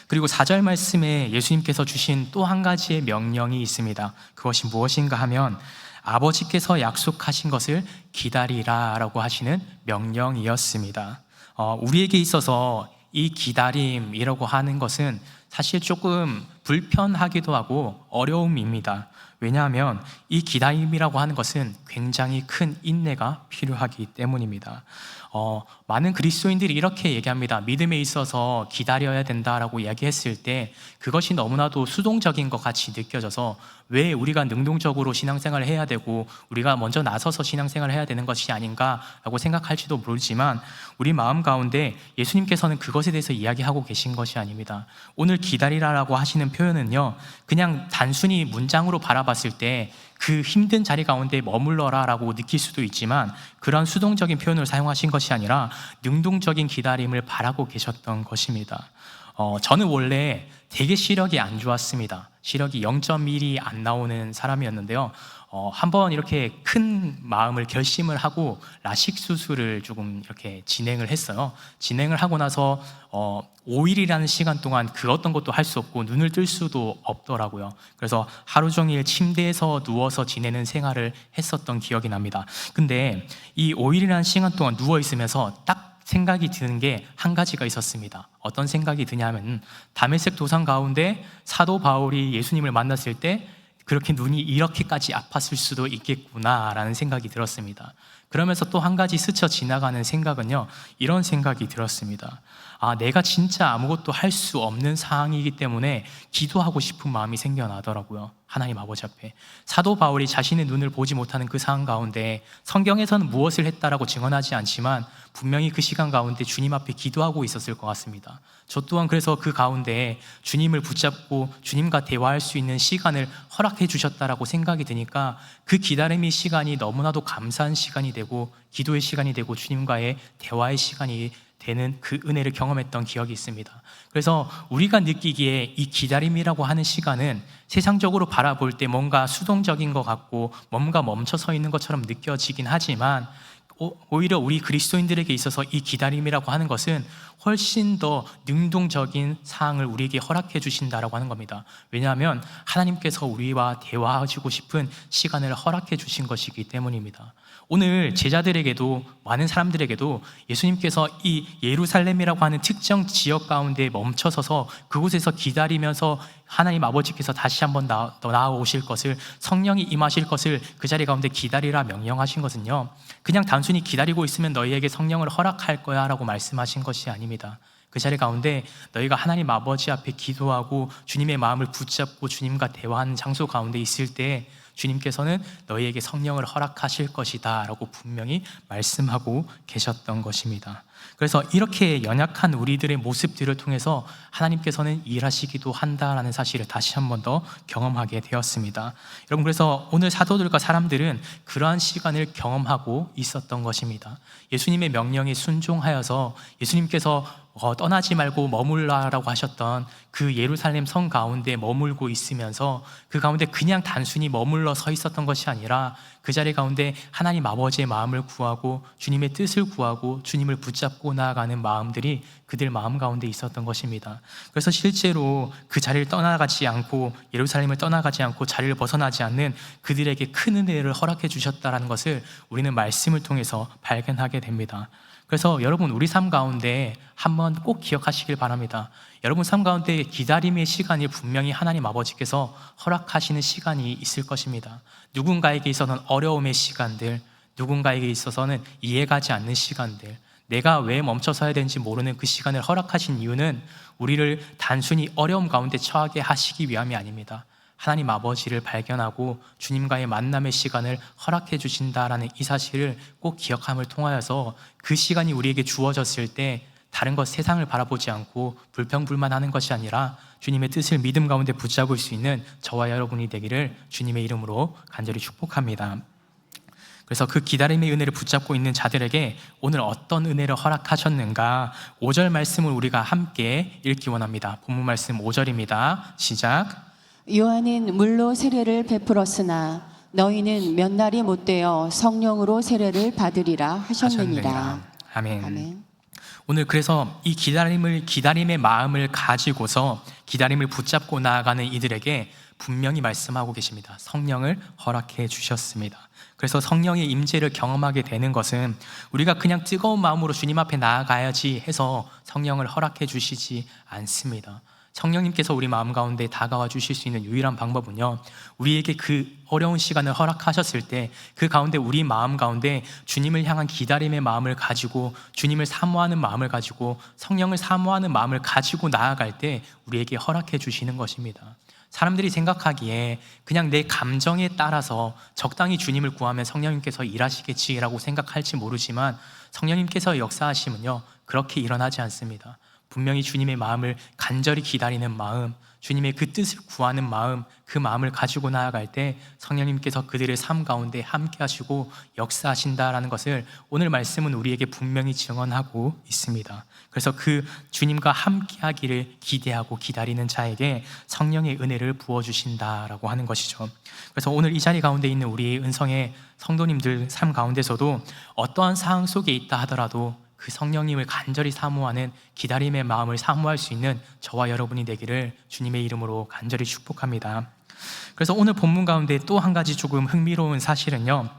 그리고 4절 말씀에 예수님께서 주신 또 한 가지의 명령이 있습니다. 그것이 무엇인가 하면 아버지께서 약속하신 것을 기다리라 라고 하시는 명령이었습니다. 우리에게 있어서 이 기다림이라고 하는 것은 사실 조금 불편하기도 하고 어려움입니다. 왜냐하면 이 기다림이라고 하는 것은 굉장히 큰 인내가 필요하기 때문입니다. 많은 그리스도인들이 이렇게 얘기합니다. 믿음에 있어서 기다려야 된다라고 이야기했을 때 그것이 너무나도 수동적인 것 같이 느껴져서 왜 우리가 능동적으로 신앙생활을 해야 되고 우리가 먼저 나서서 신앙생활을 해야 되는 것이 아닌가라고 생각할지도 모르지만, 우리 마음 가운데 예수님께서는 그것에 대해서 이야기하고 계신 것이 아닙니다. 오늘 기다리라라고 하시는 표현은요, 그냥 단순히 문장으로 바라봤을 때 그 힘든 자리 가운데 머물러라 라고 느낄 수도 있지만, 그런 수동적인 표현을 사용하신 것이 아니라 능동적인 기다림을 바라고 계셨던 것입니다. 저는 원래 되게 시력이 안 좋았습니다. 시력이 0.1이 안 나오는 사람이었는데요. 한번 이렇게 큰 마음을 결심을 하고 라식 수술을 조금 이렇게 진행을 했어요. 진행을 하고 나서 5일이라는 시간 동안 그 어떤 것도 할 수 없고 눈을 뜰 수도 없더라고요. 그래서 하루 종일 침대에서 누워서 지내는 생활을 했었던 기억이 납니다. 근데 이 5일이라는 시간 동안 누워 있으면서 딱 생각이 드는 게 한 가지가 있었습니다. 어떤 생각이 드냐면, 다메섹 도상 가운데 사도 바울이 예수님을 만났을 때 그렇게 눈이 이렇게까지 아팠을 수도 있겠구나라는 생각이 들었습니다. 그러면서 또 한 가지 스쳐 지나가는 생각은요, 이런 생각이 들었습니다. 내가 진짜 아무것도 할 수 없는 상황이기 때문에 기도하고 싶은 마음이 생겨나더라고요. 하나님 아버지 앞에. 사도 바울이 자신의 눈을 보지 못하는 그 상황 가운데 성경에서는 무엇을 했다라고 증언하지 않지만 분명히 그 시간 가운데 주님 앞에 기도하고 있었을 것 같습니다. 저 또한 그래서 그 가운데 주님을 붙잡고 주님과 대화할 수 있는 시간을 허락해 주셨다라고 생각이 드니까 그 기다림의 시간이 너무나도 감사한 시간이 되고 기도의 시간이 되고 주님과의 대화의 시간이 되는 그 은혜를 경험했던 기억이 있습니다. 그래서 우리가 느끼기에 이 기다림이라고 하는 시간은 세상적으로 바라볼 때 뭔가 수동적인 것 같고 뭔가 멈춰 서 있는 것처럼 느껴지긴 하지만 오히려 우리 그리스도인들에게 있어서 이 기다림이라고 하는 것은 훨씬 더 능동적인 사항을 우리에게 허락해 주신다라고 하는 겁니다. 왜냐하면 하나님께서 우리와 대화하시고 싶은 시간을 허락해 주신 것이기 때문입니다. 오늘 제자들에게도 많은 사람들에게도 예수님께서 이 예루살렘이라고 하는 특정 지역 가운데 멈춰서서 그곳에서 기다리면서 하나님 아버지께서 다시 한번 나아오실 것을, 성령이 임하실 것을 그 자리 가운데 기다리라 명령하신 것은요, 그냥 단순히 기다리고 있으면 너희에게 성령을 허락할 거야 라고 말씀하신 것이 아닙니다. 그 자리 가운데 너희가 하나님 아버지 앞에 기도하고 주님의 마음을 붙잡고 주님과 대화하는 장소 가운데 있을 때 주님께서는 너희에게 성령을 허락하실 것이다 라고 분명히 말씀하고 계셨던 것입니다. 그래서 이렇게 연약한 우리들의 모습들을 통해서 하나님께서는 일하시기도 한다라는 사실을 다시 한 번 더 경험하게 되었습니다. 여러분, 그래서 오늘 사도들과 사람들은 그러한 시간을 경험하고 있었던 것입니다. 예수님의 명령에 순종하여서 예수님께서 떠나지 말고 머물라라고 하셨던 그 예루살렘 성 가운데 머물고 있으면서 그 가운데 그냥 단순히 머물러 서 있었던 것이 아니라 그 자리 가운데 하나님 아버지의 마음을 구하고 주님의 뜻을 구하고 주님을 붙잡고 나아가는 마음들이 그들 마음 가운데 있었던 것입니다. 그래서 실제로 그 자리를 떠나가지 않고 예루살렘을 떠나가지 않고 자리를 벗어나지 않는 그들에게 큰 은혜를 허락해 주셨다는 것을 우리는 말씀을 통해서 발견하게 됩니다. 그래서 여러분, 우리 삶 가운데 한번 꼭 기억하시길 바랍니다. 여러분 삶 가운데 기다림의 시간이 분명히 하나님 아버지께서 허락하시는 시간이 있을 것입니다. 누군가에게 있어서는 어려움의 시간들, 누군가에게 있어서는 이해가지 않는 시간들, 내가 왜 멈춰서야 되는지 모르는 그 시간을 허락하신 이유는 우리를 단순히 어려움 가운데 처하게 하시기 위함이 아닙니다. 하나님 아버지를 발견하고 주님과의 만남의 시간을 허락해 주신다라는 이 사실을 꼭 기억함을 통하여서 그 시간이 우리에게 주어졌을 때 다른 것, 세상을 바라보지 않고 불평불만하는 것이 아니라 주님의 뜻을 믿음 가운데 붙잡을 수 있는 저와 여러분이 되기를 주님의 이름으로 간절히 축복합니다. 그래서 그 기다림의 은혜를 붙잡고 있는 자들에게 오늘 어떤 은혜를 허락하셨는가, 5절 말씀을 우리가 함께 읽기 원합니다. 본문 말씀 5절입니다. 시작.
요한은 물로 세례를 베풀었으나 너희는 몇 날이 못되어 성령으로 세례를 받으리라 하셨느니라.
아멘.
아멘.
오늘 그래서 이 기다림의 마음을 가지고서 기다림을 붙잡고 나아가는 이들에게 분명히 말씀하고 계십니다. 성령을 허락해 주셨습니다. 그래서 성령의 임재를 경험하게 되는 것은 우리가 그냥 뜨거운 마음으로 주님 앞에 나아가야지 해서 성령을 허락해 주시지 않습니다. 성령님께서 우리 마음 가운데 다가와 주실 수 있는 유일한 방법은요, 우리에게 그 어려운 시간을 허락하셨을 때 그 가운데 우리 마음 가운데 주님을 향한 기다림의 마음을 가지고 주님을 사모하는 마음을 가지고 성령을 사모하는 마음을 가지고 나아갈 때 우리에게 허락해 주시는 것입니다. 사람들이 생각하기에 그냥 내 감정에 따라서 적당히 주님을 구하면 성령님께서 일하시겠지라고 생각할지 모르지만 성령님께서 역사하시면요, 그렇게 일어나지 않습니다. 분명히 주님의 마음을 간절히 기다리는 마음, 주님의 그 뜻을 구하는 마음, 그 마음을 가지고 나아갈 때 성령님께서 그들의 삶 가운데 함께 하시고 역사하신다라는 것을 오늘 말씀은 우리에게 분명히 증언하고 있습니다. 그래서 그 주님과 함께 하기를 기대하고 기다리는 자에게 성령의 은혜를 부어주신다라고 하는 것이죠. 그래서 오늘 이 자리 가운데 있는 우리 은성의 성도님들 삶 가운데서도 어떠한 상황 속에 있다 하더라도 그 성령님을 간절히 사모하는 기다림의 마음을 사모할 수 있는 저와 여러분이 되기를 주님의 이름으로 간절히 축복합니다. 그래서 오늘 본문 가운데 또 한 가지 조금 흥미로운 사실은요,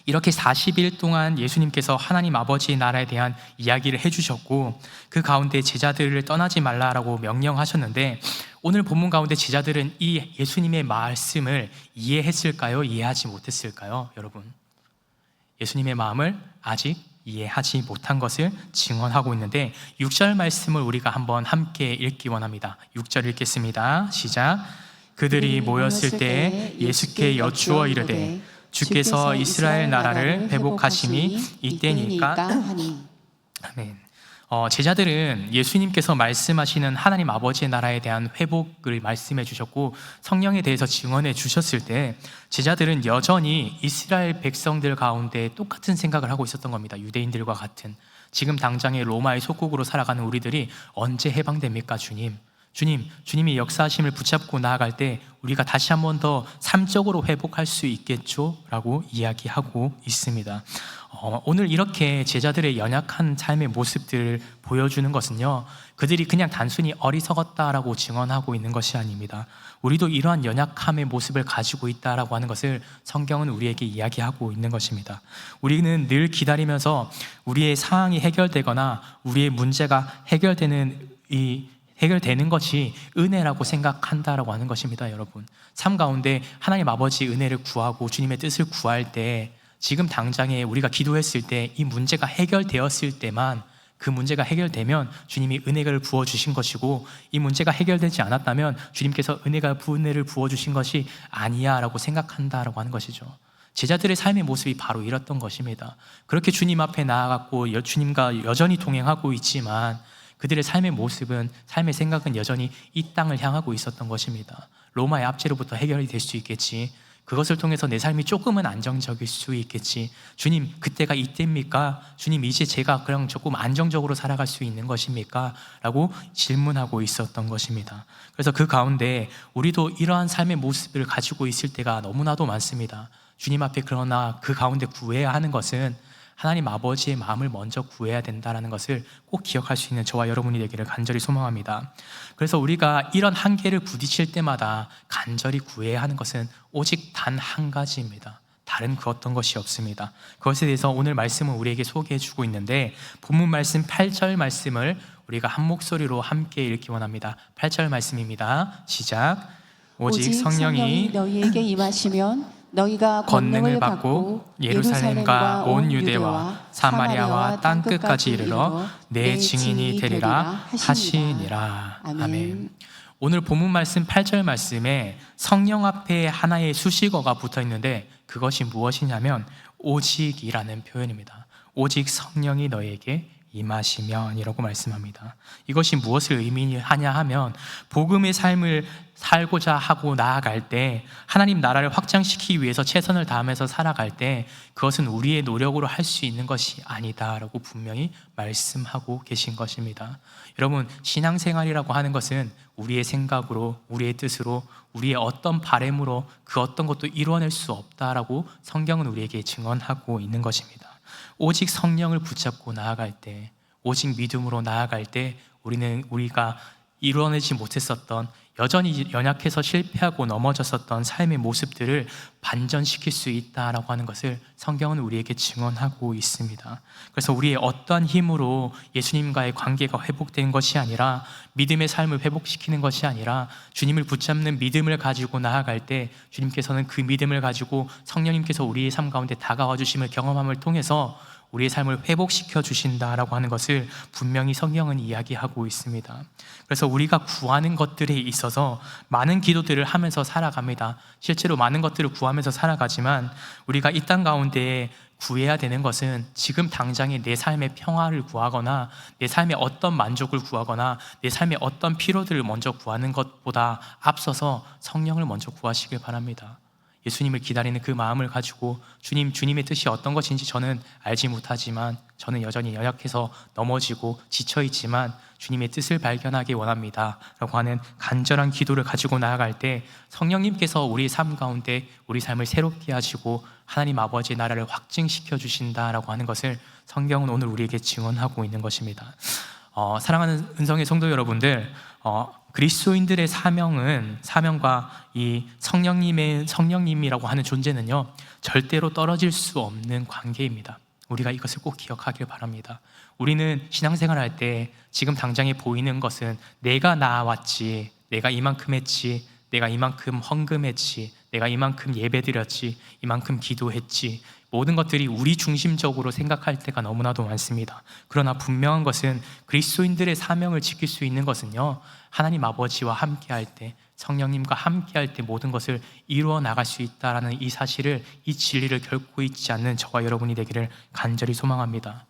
이렇게 40일 동안 예수님께서 하나님 아버지의 나라에 대한 이야기를 해주셨고 그 가운데 제자들을 떠나지 말라라고 명령하셨는데 오늘 본문 가운데 제자들은 이 예수님의 말씀을 이해했을까요? 이해하지 못했을까요? 여러분, 예수님의 마음을 아직 이해하지 못한 것을 증언하고 있는데 6절 말씀을 우리가 한번 함께 읽기 원합니다. 6절 읽겠습니다. 시작. 그들이 모였을 때 예수께 여쭈어 이르되 주께서 이스라엘 나라를 회복하심이 이때니까
하니.
아멘. 제자들은 예수님께서 말씀하시는 하나님 아버지의 나라에 대한 회복을 말씀해 주셨고 성령에 대해서 증언해 주셨을 때 제자들은 여전히 이스라엘 백성들 가운데 똑같은 생각을 하고 있었던 겁니다. 유대인들과 같은. 지금 당장에 로마의 속국으로 살아가는 우리들이 언제 해방됩니까, 주님? 주님이 역사하심을 붙잡고 나아갈 때 우리가 다시 한 번 더 삶적으로 회복할 수 있겠죠? 라고 이야기하고 있습니다. 오늘 이렇게 제자들의 연약한 삶의 모습들을 보여주는 것은요, 그들이 그냥 단순히 어리석었다라고 증언하고 있는 것이 아닙니다. 우리도 이러한 연약함의 모습을 가지고 있다라고 하는 것을 성경은 우리에게 이야기하고 있는 것입니다. 우리는 늘 기다리면서 우리의 상황이 해결되거나 우리의 문제가 해결되는 것이 은혜라고 생각한다라고 하는 것입니다, 여러분. 삶 가운데 하나님 아버지의 은혜를 구하고 주님의 뜻을 구할 때 지금 당장에 우리가 기도했을 때 이 문제가 해결되었을 때만 그 문제가 해결되면 주님이 은혜를 부어주신 것이고 이 문제가 해결되지 않았다면 주님께서 은혜를 부어주신 것이 아니야 라고 생각한다라고 하는 것이죠. 제자들의 삶의 모습이 바로 이랬던 것입니다. 그렇게 주님 앞에 나아갔고 주님과 여전히 동행하고 있지만 그들의 삶의 모습은, 삶의 생각은 여전히 이 땅을 향하고 있었던 것입니다. 로마의 압제로부터 해결이 될 수 있겠지. 그것을 통해서 내 삶이 조금은 안정적일 수 있겠지. 주님, 그때가 이때입니까? 주님, 이제 제가 그냥 조금 안정적으로 살아갈 수 있는 것입니까? 라고 질문하고 있었던 것입니다. 그래서 그 가운데 우리도 이러한 삶의 모습을 가지고 있을 때가 너무나도 많습니다. 주님 앞에 그러나 그 가운데 구해야 하는 것은 하나님 아버지의 마음을 먼저 구해야 된다는 것을 꼭 기억할 수 있는 저와 여러분이 되기를 간절히 소망합니다. 그래서 우리가 이런 한계를 부딪힐 때마다 간절히 구해야 하는 것은 오직 단 한 가지입니다. 다른 그 어떤 것이 없습니다. 그것에 대해서 오늘 말씀은 우리에게 소개해 주고 있는데 본문 말씀 8절 말씀을 우리가 한 목소리로 함께 읽기 원합니다. 8절 말씀입니다. 시작. 오직 성령이
너희에게 임하시면 너희가 권능을 받고
예루살렘과 온 유대와 사마리아와 땅 끝까지 이르러 내 증인이 되리라 하시니라. 아멘. 오늘 본문 말씀 8절 말씀에 성령 앞에 하나의 수식어가 붙어 있는데 그것이 무엇이냐면 오직이라는 표현입니다. 오직 성령이 너에게 임하시면 이라고 말씀합니다. 이것이 무엇을 의미하냐 하면 복음의 삶을 살고자 하고 나아갈 때 하나님 나라를 확장시키기 위해서 최선을 다하면서 살아갈 때 그것은 우리의 노력으로 할 수 있는 것이 아니다라고 분명히 말씀하고 계신 것입니다. 여러분, 신앙생활이라고 하는 것은 우리의 생각으로, 우리의 뜻으로, 우리의 어떤 바램으로 그 어떤 것도 이루어낼 수 없다라고 성경은 우리에게 증언하고 있는 것입니다. 오직 성령을 붙잡고 나아갈 때, 오직 믿음으로 나아갈 때 우리가 이루어내지 못했었던, 여전히 연약해서 실패하고 넘어졌었던 삶의 모습들을 반전시킬 수 있다라고 하는 것을 성경은 우리에게 증언하고 있습니다. 그래서 우리의 어떠한 힘으로 예수님과의 관계가 회복된 것이 아니라, 믿음의 삶을 회복시키는 것이 아니라 주님을 붙잡는 믿음을 가지고 나아갈 때 주님께서는 그 믿음을 가지고 성령님께서 우리의 삶 가운데 다가와 주심을 경험함을 통해서 우리의 삶을 회복시켜 주신다라고 하는 것을 분명히 성경은 이야기하고 있습니다. 그래서 우리가 구하는 것들에 있어서 많은 기도들을 하면서 살아갑니다. 실제로 많은 것들을 구하면서 살아가지만 우리가 이 땅 가운데 구해야 되는 것은 지금 당장에 내 삶의 평화를 구하거나 내 삶의 어떤 만족을 구하거나 내 삶의 어떤 피로들을 먼저 구하는 것보다 앞서서 성령을 먼저 구하시길 바랍니다. 예수님을 기다리는 그 마음을 가지고 주님의 뜻이 어떤 것인지 저는 알지 못하지만 저는 여전히 연약해서 넘어지고 지쳐있지만 주님의 뜻을 발견하기 원합니다 라고 하는 간절한 기도를 가지고 나아갈 때 성령님께서 우리 삶 가운데 우리 삶을 새롭게 하시고 하나님 아버지의 나라를 확증시켜 주신다라고 하는 것을 성경은 오늘 우리에게 증언하고 있는 것입니다. 사랑하는 은성의 성도 여러분들, 그리스도인들의 사명과 이 성령님이라고 하는 존재는요 절대로 떨어질 수 없는 관계입니다. 우리가 이것을 꼭 기억하길 바랍니다. 우리는 신앙생활 할 때 지금 당장에 보이는 것은 내가 나아왔지, 내가 이만큼 했지, 내가 이만큼 헌금했지, 내가 이만큼 예배드렸지, 이만큼 기도했지, 모든 것들이 우리 중심적으로 생각할 때가 너무나도 많습니다. 그러나 분명한 것은 그리스도인들의 사명을 지킬 수 있는 것은요 하나님 아버지와 함께 할 때, 성령님과 함께할 때 모든 것을 이루어 나갈 수 있다라는 이 사실을, 이 진리를 결코 잊지 않는 저와 여러분이 되기를 간절히 소망합니다.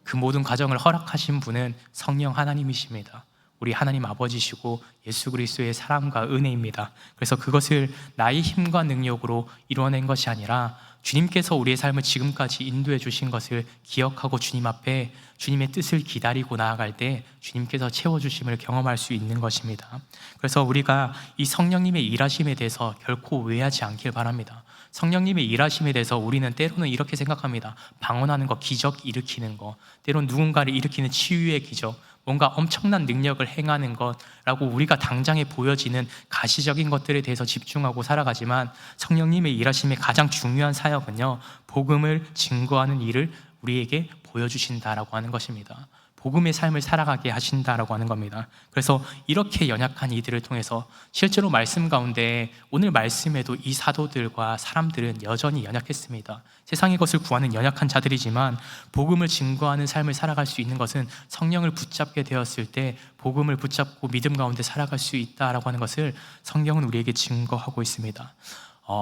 그 모든 과정을 허락하신 분은 성령 하나님이십니다. 우리 하나님 아버지시고 예수 그리스도의 사랑과 은혜입니다. 그래서 그것을 나의 힘과 능력으로 이루어낸 것이 아니라 주님께서 우리의 삶을 지금까지 인도해 주신 것을 기억하고 주님 앞에 주님의 뜻을 기다리고 나아갈 때 주님께서 채워주심을 경험할 수 있는 것입니다. 그래서 우리가 이 성령님의 일하심에 대해서 결코 오해하지 않길 바랍니다. 성령님의 일하심에 대해서 우리는 때로는 이렇게 생각합니다. 방언하는 거, 기적 일으키는 거, 때로는 누군가를 일으키는 치유의 기적, 뭔가 엄청난 능력을 행하는 것라고 우리가 당장에 보여지는 가시적인 것들에 대해서 집중하고 살아가지만 성령님의 일하심의 가장 중요한 사역은요, 복음을 증거하는 일을 우리에게 보여주신다라고 하는 것입니다. 복음의 삶을 살아가게 하신다라고 하는 겁니다. 그래서 이렇게 연약한 이들을 통해서 실제로 말씀 가운데 오늘 말씀에도 이 사도들과 사람들은 여전히 연약했습니다. 세상의 것을 구하는 연약한 자들이지만 복음을 증거하는 삶을 살아갈 수 있는 것은 성령을 붙잡게 되었을 때 복음을 붙잡고 믿음 가운데 살아갈 수 있다라고 하는 것을 성경은 우리에게 증거하고 있습니다.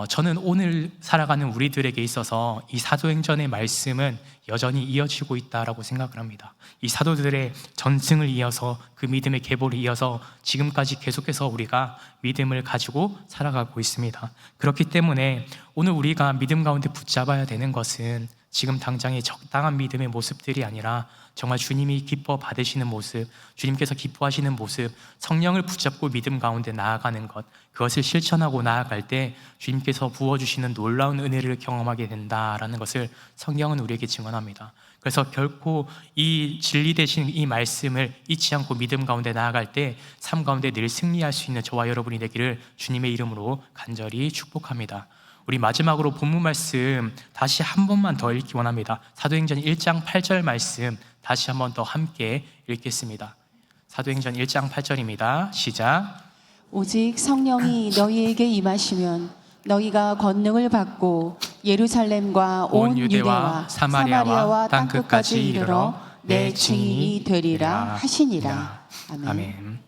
저는 오늘 살아가는 우리들에게 있어서 이 사도행전의 말씀은 여전히 이어지고 있다라고 생각을 합니다. 이 사도들의 전승을 이어서 그 믿음의 계보를 이어서 지금까지 계속해서 우리가 믿음을 가지고 살아가고 있습니다. 그렇기 때문에 오늘 우리가 믿음 가운데 붙잡아야 되는 것은 지금 당장의 적당한 믿음의 모습들이 아니라 정말 주님이 기뻐 받으시는 모습, 주님께서 기뻐하시는 모습, 성령을 붙잡고 믿음 가운데 나아가는 것, 그것을 실천하고 나아갈 때 주님께서 부어주시는 놀라운 은혜를 경험하게 된다라는 것을 성경은 우리에게 증언합니다. 그래서 결코 이 진리 되신 이 말씀을 잊지 않고 믿음 가운데 나아갈 때 삶 가운데 늘 승리할 수 있는 저와 여러분이 되기를 주님의 이름으로 간절히 축복합니다. 우리 마지막으로 본문 말씀 다시 한 번만 더 읽기 원합니다. 사도행전 1장 8절 말씀 다시 한 번 더 함께 읽겠습니다. 사도행전 1장 8절입니다. 시작.
오직 성령이 너희에게 임하시면 너희가 권능을 받고 예루살렘과 온 유대와 사마리아와 땅끝까지 이르러 내 증인이 되리라 하시니라. 아멘.
아멘.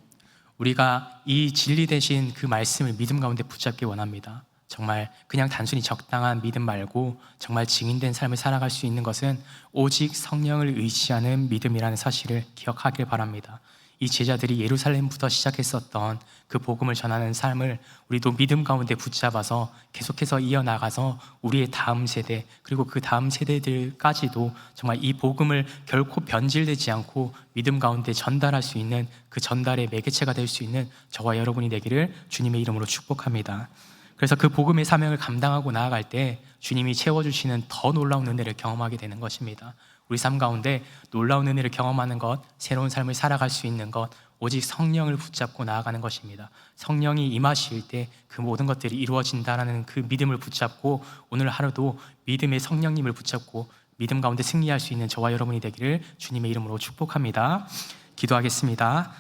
우리가 이 진리 되신 그 말씀을 믿음 가운데 붙잡기 원합니다. 정말 그냥 단순히 적당한 믿음 말고 정말 증인된 삶을 살아갈 수 있는 것은 오직 성령을 의지하는 믿음이라는 사실을 기억하길 바랍니다. 이 제자들이 예루살렘부터 시작했었던 그 복음을 전하는 삶을 우리도 믿음 가운데 붙잡아서 계속해서 이어나가서 우리의 다음 세대 그리고 그 다음 세대들까지도 정말 이 복음을 결코 변질되지 않고 믿음 가운데 전달할 수 있는 그 전달의 매개체가 될 수 있는 저와 여러분이 되기를 주님의 이름으로 축복합니다. 그래서 그 복음의 사명을 감당하고 나아갈 때 주님이 채워주시는 더 놀라운 은혜를 경험하게 되는 것입니다. 우리 삶 가운데 놀라운 은혜를 경험하는 것, 새로운 삶을 살아갈 수 있는 것, 오직 성령을 붙잡고 나아가는 것입니다. 성령이 임하실 때 그 모든 것들이 이루어진다는 그 믿음을 붙잡고 오늘 하루도 믿음의 성령님을 붙잡고 믿음 가운데 승리할 수 있는 저와 여러분이 되기를 주님의 이름으로 축복합니다. 기도하겠습니다.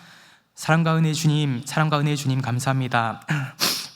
사랑과 은혜의 주님 감사합니다.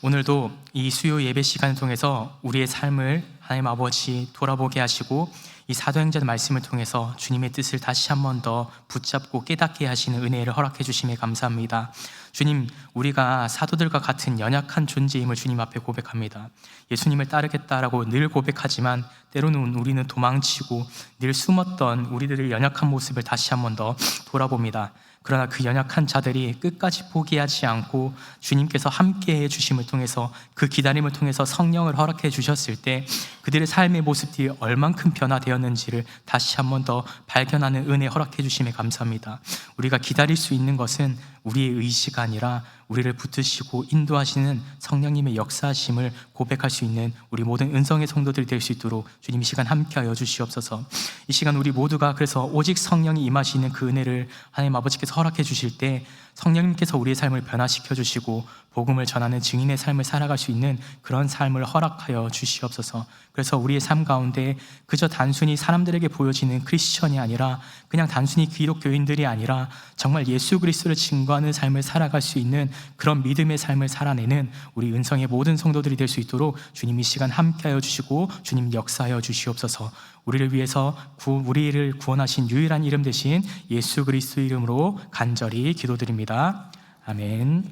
오늘도 이 수요 예배 시간을 통해서 우리의 삶을 하나님 아버지 돌아보게 하시고 이 사도행전 말씀을 통해서 주님의 뜻을 다시 한 번 더 붙잡고 깨닫게 하시는 은혜를 허락해 주심에 감사합니다. 주님, 우리가 사도들과 같은 연약한 존재임을 주님 앞에 고백합니다. 예수님을 따르겠다라고 늘 고백하지만 때로는 우리는 도망치고 늘 숨었던 우리들의 연약한 모습을 다시 한 번 더 돌아봅니다. 그러나 그 연약한 자들이 끝까지 포기하지 않고 주님께서 함께해 주심을 통해서 그 기다림을 통해서 성령을 허락해 주셨을 때 그들의 삶의 모습들이 얼만큼 변화되었는지를 다시 한 번 더 발견하는 은혜 허락해 주심에 감사합니다. 우리가 기다릴 수 있는 것은 우리의 의지가 아니라 우리를 붙드시고 인도하시는 성령님의 역사하심을 고백할 수 있는 우리 모든 은성의 성도들이 될 수 있도록 주님 이 시간 함께하여 주시옵소서. 이 시간 우리 모두가 그래서 오직 성령이 임하시는 그 은혜를 하나님 아버지께서 허락해 주실 때 성령님께서 우리의 삶을 변화시켜 주시고 복음을 전하는 증인의 삶을 살아갈 수 있는 그런 삶을 허락하여 주시옵소서. 그래서 우리의 삶 가운데 그저 단순히 사람들에게 보여지는 크리스천이 아니라 그냥 단순히 기독교인들이 아니라 정말 예수 그리스도를 증거하는 삶을 살아갈 수 있는 그런 믿음의 삶을 살아내는 우리 은성의 모든 성도들이 될 수 있도록 주님 이 시간 함께하여 주시고 주님 역사하여 주시옵소서. 우리를 위해서 우리를 구원하신 유일한 이름 대신 예수 그리스도 이름으로 간절히 기도드립니다. 아멘.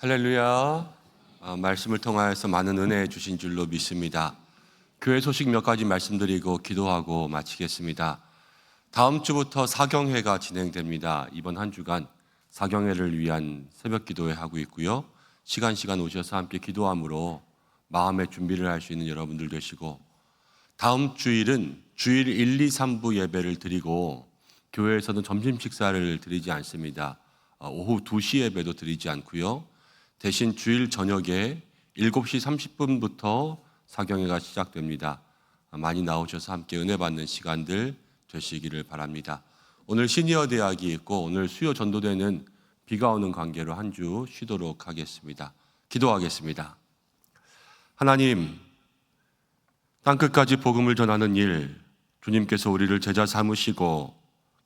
할렐루야. 말씀을 통하여서 많은 은혜 주신 줄로 믿습니다. 교회 소식 몇 가지 말씀드리고 기도하고 마치겠습니다. 다음 주부터 사경회가 진행됩니다. 이번 한 주간 사경회를 위한 새벽 기도회 하고 있고요. 시간 오셔서 함께 기도함으로 마음의 준비를 할 수 있는 여러분들 되시고, 다음 주일은 주일 1, 2, 3부 예배를 드리고 교회에서는 점심 식사를 드리지 않습니다. 오후 2시 예배도 드리지 않고요. 대신 주일 저녁에 7시 30분부터 사경회가 시작됩니다. 많이 나오셔서 함께 은혜 받는 시간들 되시기를 바랍니다. 오늘 시니어 대학이 있고 오늘 수요 전도대는 비가 오는 관계로 한 주 쉬도록 하겠습니다. 기도하겠습니다. 하나님, 땅끝까지 복음을 전하는 일, 주님께서 우리를 제자 삼으시고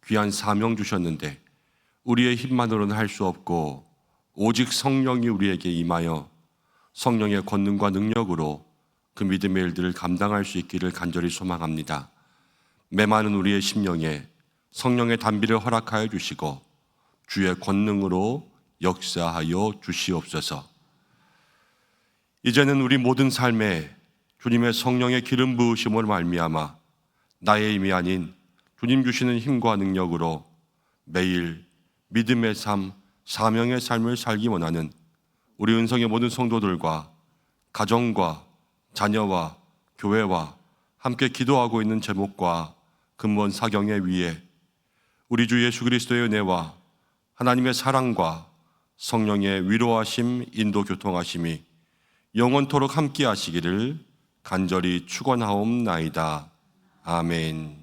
귀한 사명 주셨는데 우리의 힘만으로는 할 수 없고 오직 성령이 우리에게 임하여 성령의 권능과 능력으로 그 믿음의 일들을 감당할 수 있기를 간절히 소망합니다. 메마른 우리의 심령에 성령의 단비를 허락하여 주시고 주의 권능으로 역사하여 주시옵소서. 이제는 우리 모든 삶에 주님의 성령의 기름 부으심으로 말미암아 나의 힘이 아닌 주님 주시는 힘과 능력으로 매일 믿음의 삶, 사명의 삶을 살기 원하는 우리 은성의 모든 성도들과 가정과 자녀와 교회와 함께 기도하고 있는 제목과 근본 사경회 위에 우리 주 예수 그리스도의 은혜와 하나님의 사랑과 성령의 위로하심, 인도 교통하심이 영원토록 함께 하시기를 간절히 축원하옵나이다. 아멘.